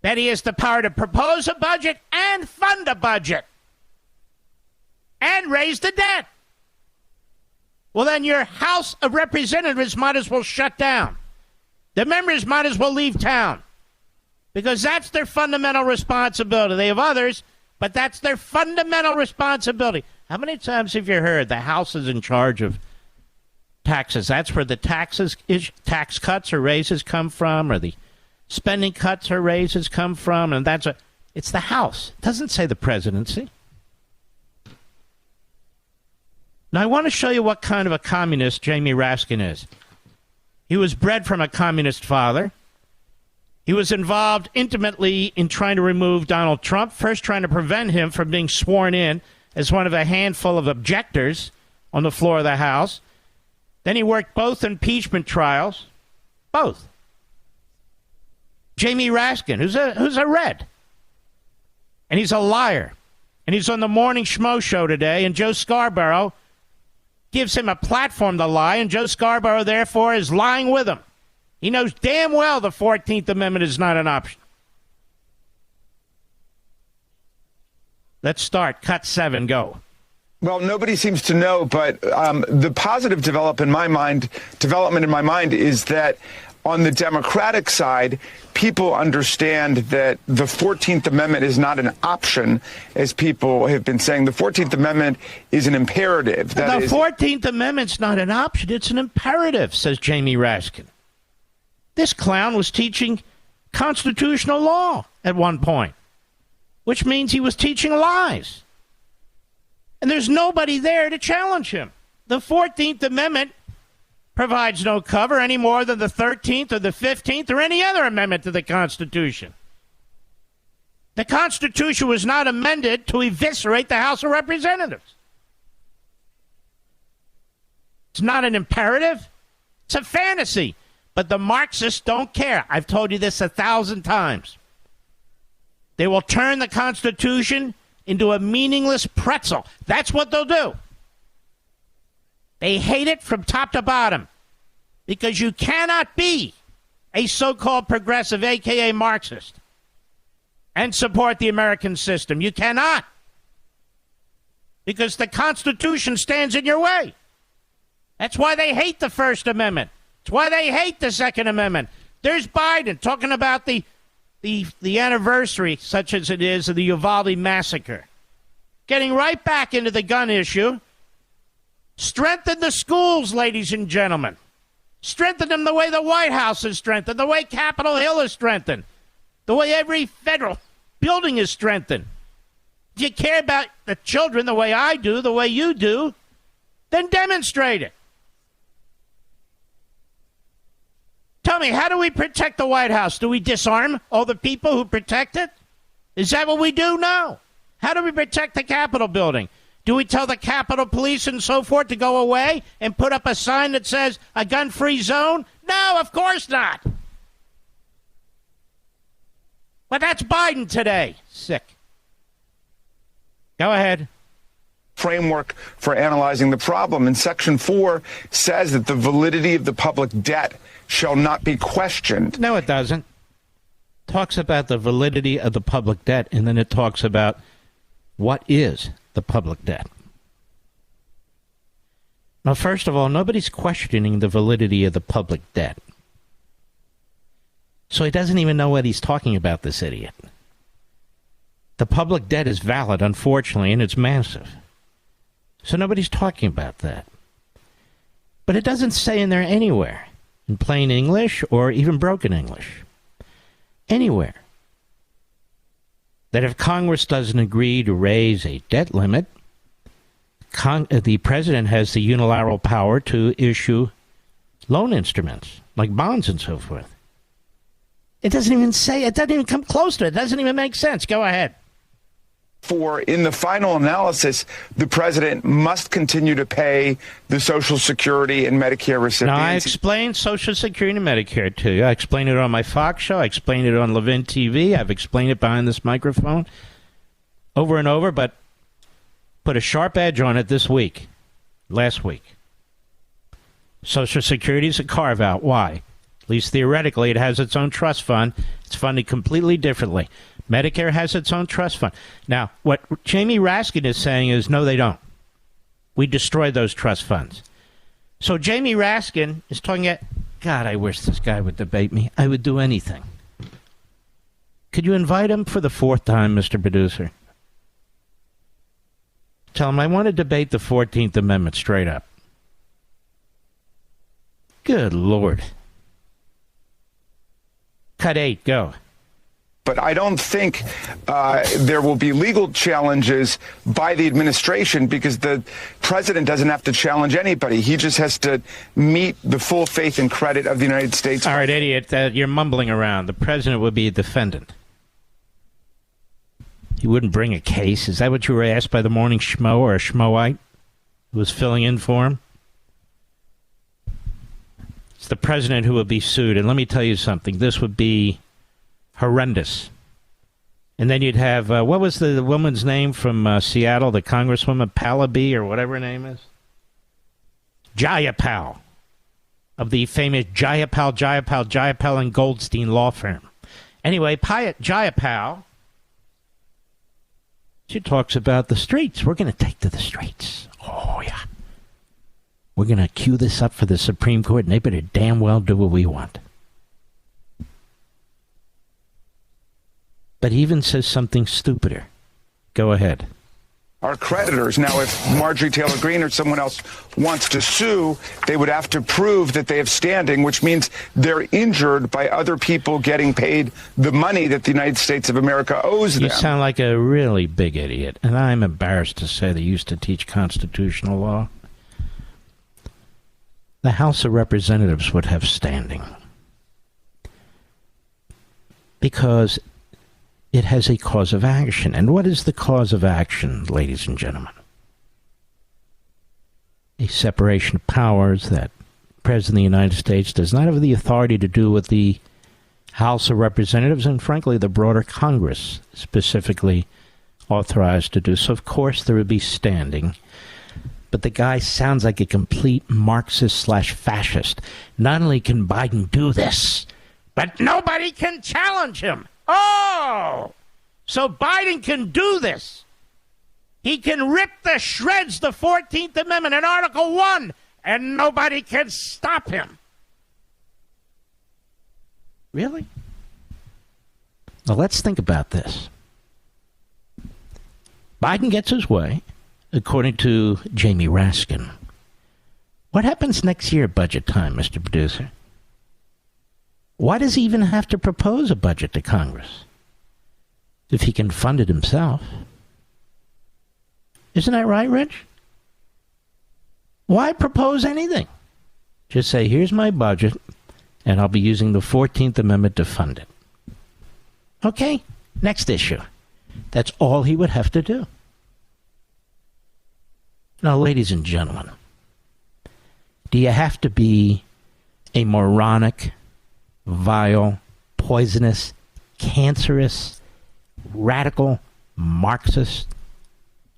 that he has the power to propose a budget and fund a budget and raise the debt. Well, then your House of Representatives might as well shut down. The members might as well leave town, because that's their fundamental responsibility. They have others, but that's their fundamental responsibility. How many times have you heard the House is in charge of taxes? That's where the tax cuts or raises come from, or the spending cuts or raises come from, and it's the House. It doesn't say the presidency. Now, I want to show you what kind of a communist Jamie Raskin is. He was bred from a communist father. He was involved intimately in trying to remove Donald Trump, first trying to prevent him from being sworn in as one of a handful of objectors on the floor of the House. Then he worked both impeachment trials, both. Jamie Raskin, who's a red, and he's a liar, and he's on the Morning Schmo show today, and Joe Scarborough gives him a platform to lie, and Joe Scarborough, therefore, is lying with him. He knows damn well the 14th Amendment is not an option. Let's start. Cut 7, go. Well, nobody seems to know, but the positive development in my mind is that on the Democratic side, people understand that the 14th Amendment is not an option, as people have been saying. The 14th Amendment is an imperative. The 14th Amendment's not an option, it's an imperative, says Jamie Raskin. This clown was teaching constitutional law at one point, which means he was teaching lies. And there's nobody there to challenge him. The 14th Amendment provides no cover any more than the 13th or the 15th or any other amendment to the Constitution. The Constitution was not amended to eviscerate the House of Representatives. It's not an imperative. It's a fantasy. But the Marxists don't care. I've told you this 1,000 times. They will turn the Constitution into a meaningless pretzel. That's what they'll do. They hate it from top to bottom because you cannot be a so-called progressive, a.k.a. Marxist, and support the American system. You cannot, because the Constitution stands in your way. That's why they hate the First Amendment. That's why they hate the Second Amendment. There's Biden talking about the anniversary, such as it is, of the Uvalde massacre. Getting right back into the gun issue. Strengthen the schools, ladies and gentlemen. Strengthen them the way the White House is strengthened, the way Capitol Hill is strengthened, the way every federal building is strengthened. If you care about the children the way I do, the way you do, then demonstrate it. Tell me, how do we protect the White House? Do we disarm all the people who protect it? Is that what we do? No. How do we protect the Capitol building? Do we tell the Capitol Police and so forth to go away and put up a sign that says a gun-free zone? No, of course not. But that's Biden today. Sick. Go ahead. Framework for analyzing the problem. And Section 4 says that the validity of the public debt shall not be questioned. No, it doesn't. It talks about the validity of the public debt, and then it talks about what is the public debt. Now, first of all, nobody's questioning the validity of the public debt. So he doesn't even know what he's talking about, this idiot. The public debt is valid, unfortunately, and it's massive. So nobody's talking about that. But it doesn't say in there anywhere, in plain English or even broken English, anywhere, that if Congress doesn't agree to raise a debt limit, the president has the unilateral power to issue loan instruments, like bonds and so forth. It doesn't even say, it doesn't even come close to it. It doesn't even make sense. Go ahead. For in the final analysis, the president must continue to pay the Social Security and Medicare recipients. Now, I explained Social Security and Medicare to you. I explained it on my Fox show. I explained it on Levin TV. I've explained it behind this microphone over and over, but put a sharp edge on it this week, last week. Social Security is a carve-out. Why? At least theoretically, it has its own trust fund. It's funded completely differently. Medicare has its own trust fund. Now, what Jamie Raskin is saying is, no, they don't. We destroy those trust funds. So Jamie Raskin is talking at, God, I wish this guy would debate me. I would do anything. Could you invite him for the fourth time, Mr. Producer? Tell him I want to debate the 14th Amendment straight up. Good Lord. Cut 8, go. But I don't think there will be legal challenges by the administration because the president doesn't have to challenge anybody. He just has to meet the full faith and credit of the United States. All right, idiot, you're mumbling around. The president would be a defendant. He wouldn't bring a case. Is that what you were asked by the morning schmo or a schmoite who was filling in for him? It's the president who would be sued. And let me tell you something. This would be horrendous. And then you'd have, what was the woman's name from Seattle, the Congresswoman Pallaby or whatever her name is? Jayapal, of the famous Jayapal and Goldstein law firm. Anyway, Jayapal She talks about the streets. We're going to take to the streets. Oh, yeah. We're going to cue this up for the Supreme Court, and they better damn well do what we want. But even says something stupider. Go ahead. Our creditors. Now, if Marjorie Taylor Greene or someone else wants to sue, they would have to prove that they have standing, which means they're injured by other people getting paid the money that the United States of America owes them. You sound like a really big idiot, and I'm embarrassed to say they used to teach constitutional law. The House of Representatives would have standing because it has a cause of action. And what is the cause of action, ladies and gentlemen? A separation of powers that the President of the United States does not have the authority to do what the House of Representatives and, frankly, the broader Congress specifically authorized to do. So, of course, there would be standing. But the guy sounds like a complete Marxist/fascist. Not only can Biden do this, but nobody can challenge him. Oh! So Biden can do this. He can rip to shreds the 14th Amendment in Article 1, and nobody can stop him. Really? Now let's think about this. Biden gets his way, according to Jamie Raskin. What happens next year at budget time, Mr. Producer? Why does he even have to propose a budget to Congress if he can fund it himself? Isn't that right, Rich? Why propose anything? Just say, here's my budget, and I'll be using the 14th Amendment to fund it. Okay, next issue. That's all he would have to do. Now, ladies and gentlemen, do you have to be a moronic, vile, poisonous, cancerous, radical Marxist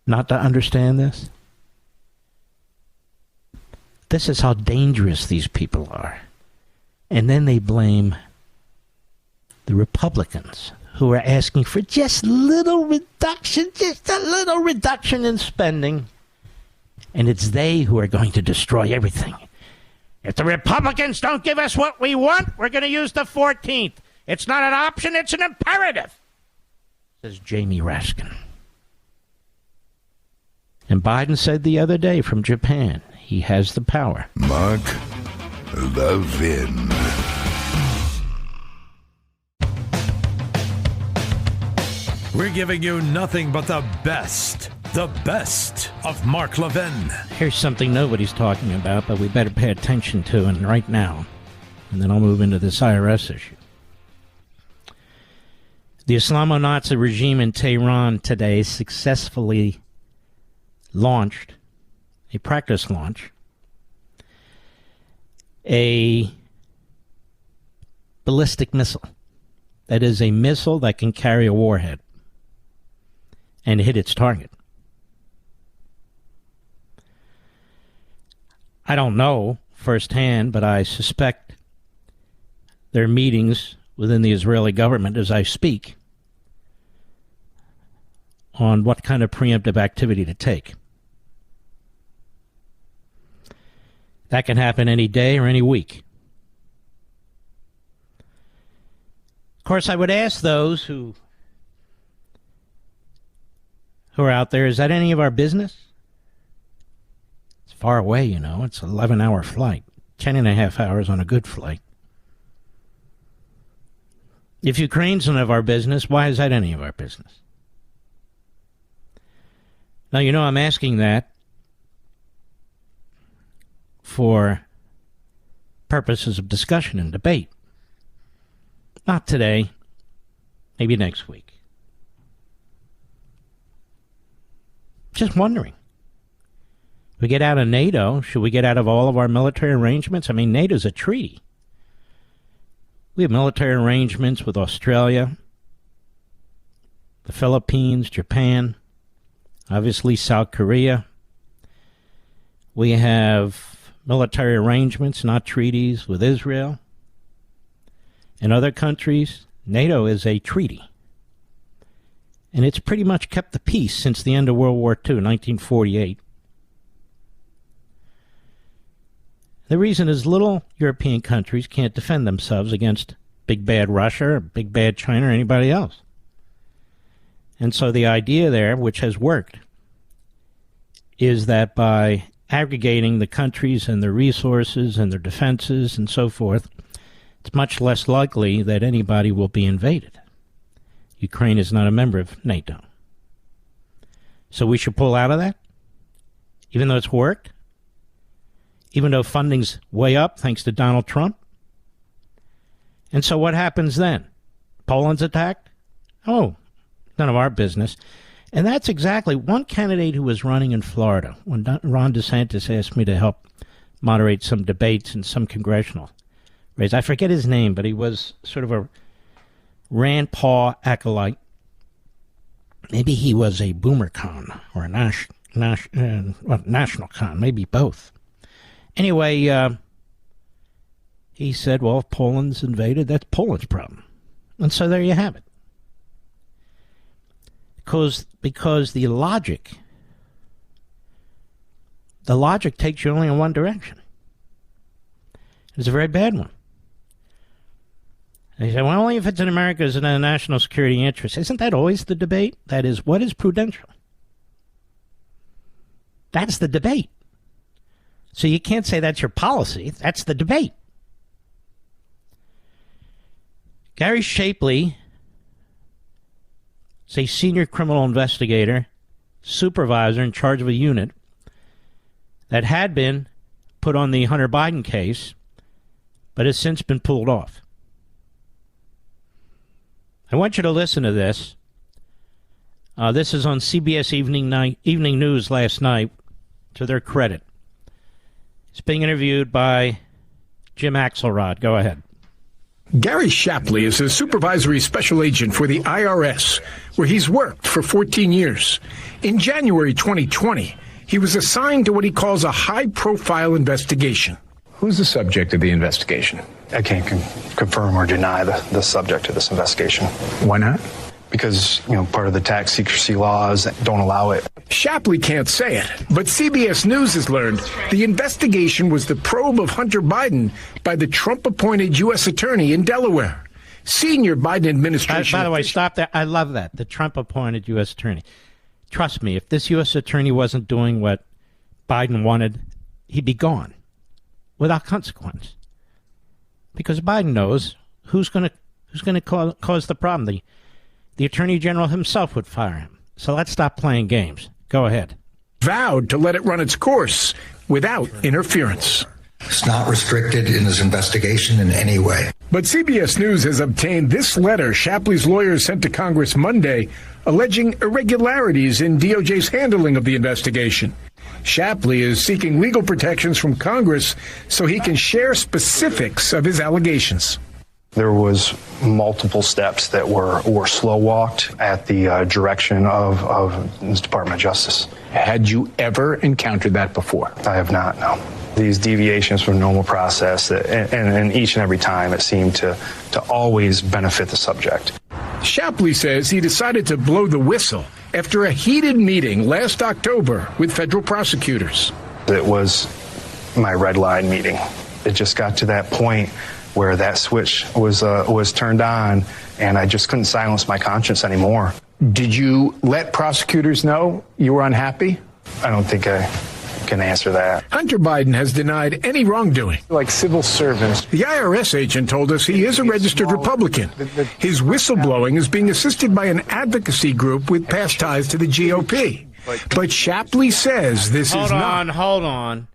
not to understand this? This is how dangerous these people are. And then they blame the Republicans who are asking for just a little reduction in spending. And it's they who are going to destroy everything. If the Republicans don't give us what we want, we're going to use the 14th. It's not an option, it's an imperative, says Jamie Raskin. And Biden said the other day from Japan, he has the power. Mark Levin. We're giving you nothing but the best of Mark Levin. Here's something nobody's talking about, but we better pay attention to, and right now. And then I'll move into this IRS issue. The Islamo-Nazi regime in Tehran today successfully launched, a practice launch, a ballistic missile. That is a missile that can carry a warhead and hit its target. I don't know firsthand, but I suspect there are meetings within the Israeli government as I speak on what kind of preemptive activity to take. That can happen any day or any week. Of course, I would ask those who are out there, is that any of our business? It's far away, you know. It's an 11-hour flight, 10 and a half hours on a good flight. If Ukraine's none of our business, why is that any of our business? Now, you know, I'm asking that for purposes of discussion and debate. Not today, maybe next week. Just wondering. We get out of NATO, should we get out of all of our military arrangements? I mean, NATO's a treaty. We have military arrangements with Australia, the Philippines, Japan, obviously South Korea. We have military arrangements, not treaties, with Israel and other countries. NATO is a treaty. And it's pretty much kept the peace since the end of World War II, 1948. The reason is little European countries can't defend themselves against big bad Russia or big bad China or anybody else. And so the idea there, which has worked, is that by aggregating the countries and their resources and their defenses and so forth, it's much less likely that anybody will be invaded. Ukraine is not a member of NATO. So we should pull out of that, even though it's worked, even though funding's way up thanks to Donald Trump. And so what happens then? Poland's attacked? Oh, none of our business. And that's exactly one candidate who was running in Florida when Ron DeSantis asked me to help moderate some debates in some congressional race. I forget his name, but he was sort of a Rand Paul acolyte. Maybe he was a boomer con or a national con, maybe both. Anyway, he said, well, if Poland's invaded, that's Poland's problem. And so there you have it. Because the logic takes you only in one direction. It's a very bad one. They say, well, only if it's in America's in a national security interest. Isn't that always the debate? That is, what is prudential? That's the debate. So you can't say that's your policy. That's the debate. Gary Shapley is a senior criminal investigator, supervisor in charge of a unit that had been put on the Hunter Biden case, but has since been pulled off. I want you to listen to this. This is on CBS Evening News last night, to their credit. It's being interviewed by Jim Axelrod. Go ahead. Gary Shapley is a supervisory special agent for the IRS, where he's worked for 14 years. In January 2020, he was assigned to what he calls a high-profile investigation. Who's the subject of the investigation? I can't confirm or deny the subject of this investigation. Why not? Because, part of the tax secrecy laws don't allow it. Shapley can't say it, but CBS News has learned the investigation was the probe of Hunter Biden by the Trump-appointed U.S. attorney in Delaware. Senior Biden administration... By the way, stop there. I love that. The Trump-appointed U.S. attorney. Trust me, if this U.S. attorney wasn't doing what Biden wanted, he'd be gone without consequence. Because Biden knows who's going to cause the problem. The Attorney General himself would fire him. So let's stop playing games. Go ahead. Vowed to let it run its course without interference. It's not restricted in his investigation in any way. But CBS News has obtained this letter Shapley's lawyers sent to Congress Monday, alleging irregularities in DOJ's handling of the investigation. Shapley is seeking legal protections from Congress so he can share specifics of his allegations. There was multiple steps that were slow walked at the direction of the Department of Justice. Had you ever encountered that before? I have not, no. These deviations from normal process, and each and every time it seemed to always benefit the subject. Shapley says he decided to blow the whistle after a heated meeting last October with federal prosecutors. It was my red line meeting. It just got to that point where that switch was turned on, and I just couldn't silence my conscience anymore. Did you let prosecutors know you were unhappy? I don't think I can answer that. Hunter Biden has denied any wrongdoing. Like civil servants. The IRS agent told us he is a registered Republican. His whistleblowing is being assisted by an advocacy group with past ties to the GOP. But Shapley says this is not. Hold on.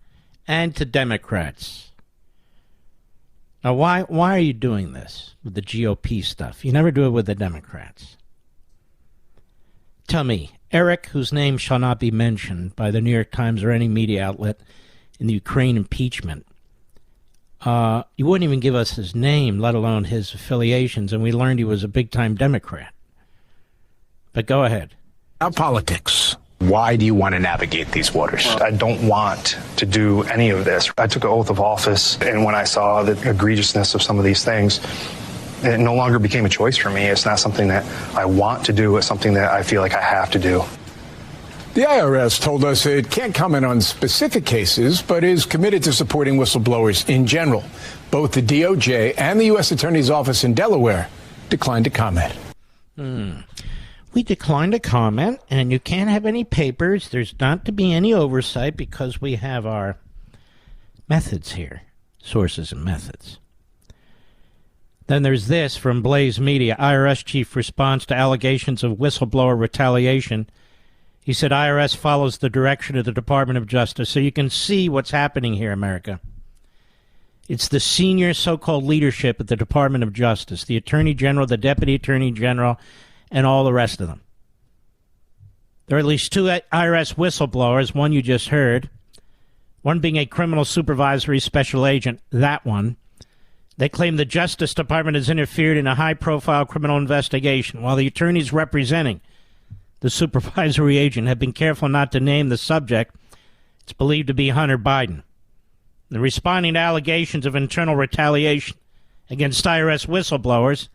And to Democrats. Now, why are you doing this with the GOP stuff? You never do it with the Democrats. Tell me, Eric, whose name shall not be mentioned by the New York Times or any media outlet in the Ukraine impeachment, you wouldn't even give us his name, let alone his affiliations, and we learned he was a big-time Democrat. But go ahead. Our politics. Why do you want to navigate these waters? I don't want to do any of this. I took an oath of office, and when I saw the egregiousness of some of these things, it no longer became a choice for me. It's not something that I want to do. It's something that I feel like I have to do. The IRS told us it can't comment on specific cases, but is committed to supporting whistleblowers in general. Both the DOJ and the U.S. Attorney's Office in Delaware declined to comment. We declined to comment, and you can't have any papers. There's not to be any oversight because we have our methods here, sources and methods. Then there's this from Blaze Media. IRS chief responds to allegations of whistleblower retaliation. He said IRS follows the direction of the Department of Justice. So you can see what's happening here, America. It's the senior so-called leadership at the Department of Justice, the Attorney General, the Deputy Attorney General, and all the rest of them. There are at least 2 IRS whistleblowers, one you just heard, one being a criminal supervisory special agent, that one. They claim the Justice Department has interfered in a high-profile criminal investigation, while the attorneys representing the supervisory agent have been careful not to name the subject. It's believed to be Hunter Biden. The responding to allegations of internal retaliation against IRS whistleblowers,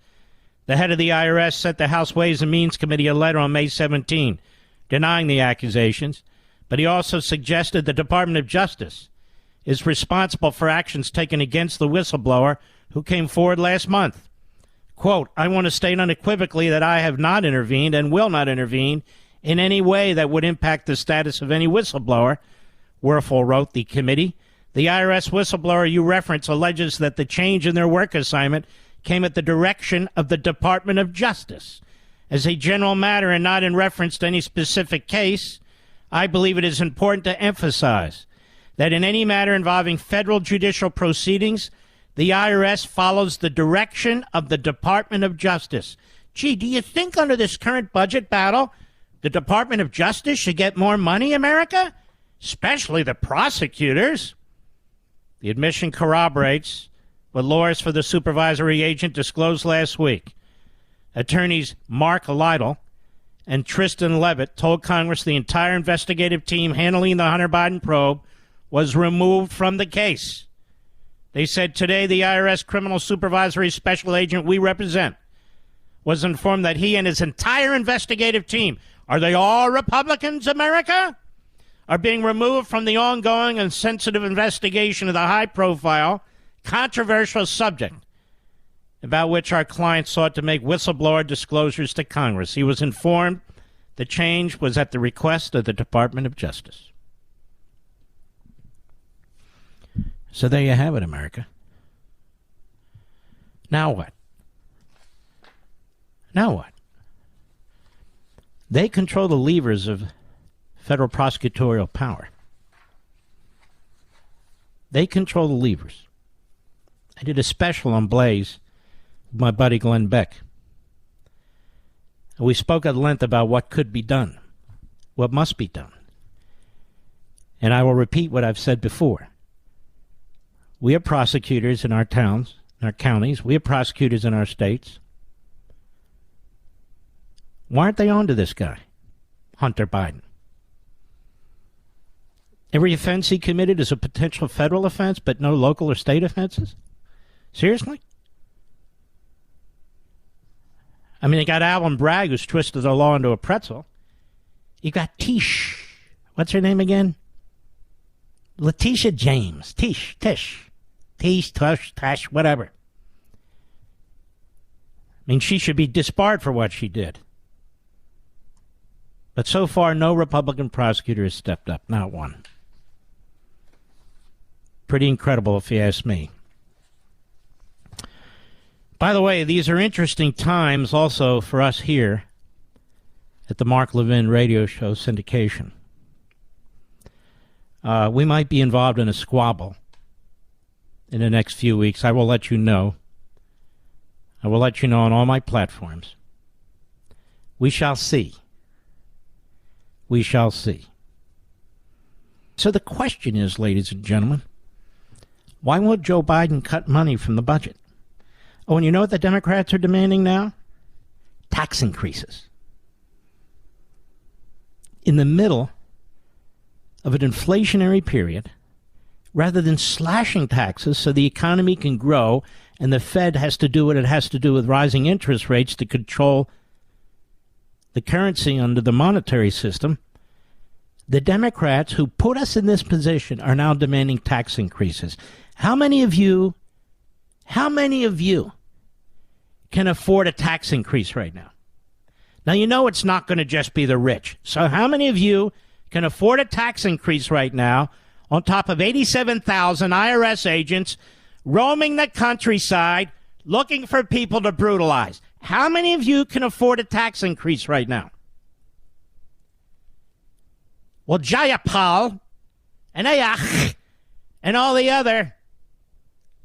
the head of the IRS sent the House Ways and Means Committee a letter on May 17, denying the accusations, but he also suggested the Department of Justice is responsible for actions taken against the whistleblower who came forward last month. Quote, I want to state unequivocally that I have not intervened and will not intervene in any way that would impact the status of any whistleblower, Werfel wrote the committee. The IRS whistleblower you reference alleges that the change in their work assignment came at the direction of the Department of Justice. As a general matter and not in reference to any specific case, I believe it is important to emphasize that in any matter involving federal judicial proceedings, the IRS follows the direction of the Department of Justice. Gee, do you think under this current budget battle, the Department of Justice should get more money, America? Especially the prosecutors. The admission corroborates what lawyers for the supervisory agent disclosed last week. Attorneys Mark Levin and Tristan Levitt told Congress the entire investigative team handling the Hunter Biden probe was removed from the case. They said today the IRS criminal supervisory special agent we represent was informed that he and his entire investigative team, are they all Republicans, America? Are being removed from the ongoing and sensitive investigation of the high-profile, controversial subject about which our client sought to make whistleblower disclosures to Congress. He was informed the change was at the request of the Department of Justice. So there you have it, America. Now what? Now what? They control the levers of federal prosecutorial power. They control the levers. I did a special on Blaze with my buddy Glenn Beck. And we spoke at length about what could be done, what must be done. And I will repeat what I've said before. We have prosecutors in our towns, in our counties. We have prosecutors in our states. Why aren't they on to this guy, Hunter Biden? Every offense he committed is a potential federal offense, but no local or state offenses? Seriously? I mean, you got Alvin Bragg, who's twisted the law into a pretzel. You got Tish. What's her name again? Letitia James. Tish, Tush, Tash, whatever. I mean, she should be disbarred for what she did. But so far, no Republican prosecutor has stepped up, not one. Pretty incredible, if you ask me. By the way, these are interesting times also for us here at the Mark Levin Radio Show syndication. We might be involved in a squabble in the next few weeks. I will let you know. I will let you know on all my platforms. We shall see. We shall see. So the question is, ladies and gentlemen, why won't Joe Biden cut money from the budget? Oh, and you know what the Democrats are demanding now? Tax increases. In the middle of an inflationary period, rather than slashing taxes so the economy can grow and the Fed has to do what it has to do with rising interest rates to control the currency under the monetary system, the Democrats who put us in this position are now demanding tax increases. How many of you can afford a tax increase right now? Now, you know it's not going to just be the rich. So how many of you can afford a tax increase right now on top of 87,000 IRS agents roaming the countryside looking for people to brutalize? How many of you can afford a tax increase right now? Well, Jayapal and Ayach and all the other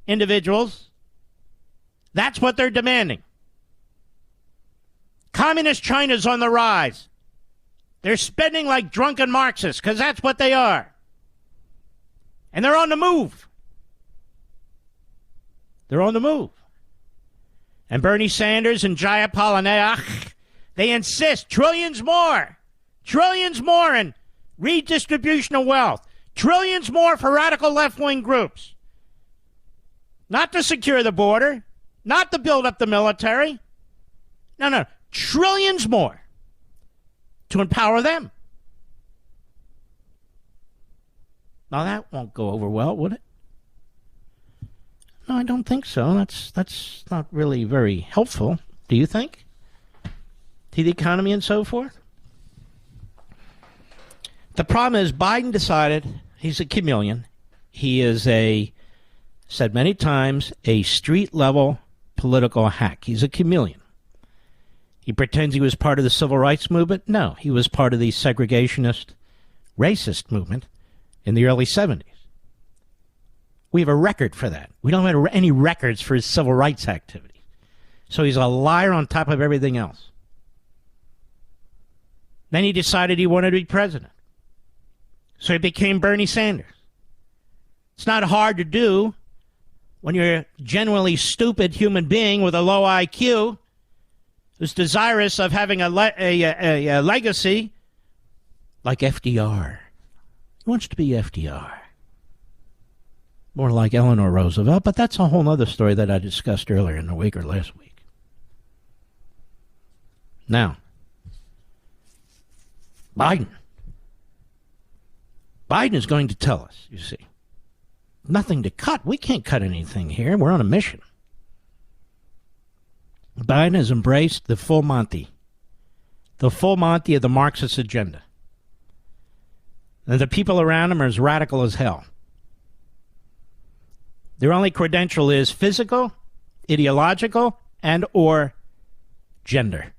individuals, that's what they're demanding. Communist China's on the rise. They're spending like drunken Marxists, because that's what they are. And they're on the move. They're on the move. And Bernie Sanders and Jayapal and Ayach, they insist trillions more in redistribution of wealth, trillions more for radical left-wing groups. Not to secure the border, not to build up the military. No, trillions more to empower them. Now that won't go over well, would it? No, I don't think so. That's not really very helpful. Do you think? To the economy and so forth? The problem is Biden decided he's a chameleon. He is said many times, a street-level political hack. He's a chameleon. He pretends he was part of the civil rights movement. No, he was part of the segregationist, racist movement in the early 70s. We have a record for that. We don't have any records for his civil rights activity. So he's a liar on top of everything else. Then he decided he wanted to be president. So he became Bernie Sanders. It's not hard to do when you're a genuinely stupid human being with a low IQ who's desirous of having a legacy like FDR. He wants to be FDR. More like Eleanor Roosevelt, but that's a whole other story that I discussed earlier in the week or last week. Now, Biden is going to tell us, you see, nothing to cut. We can't cut anything here. We're on a mission. Biden has embraced the full Monty of the Marxist agenda. And the people around him are as radical as hell. Their only credential is physical, ideological, and or gender.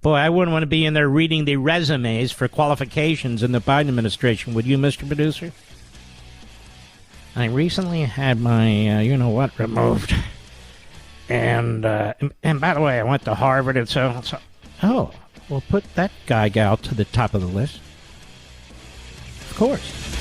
Boy, I wouldn't want to be in there reading the resumes for qualifications in the Biden administration. Would you, Mr. Producer? I recently had my, removed. And by the way, I went to Harvard, and so we'll put that gal to the top of the list. Of course.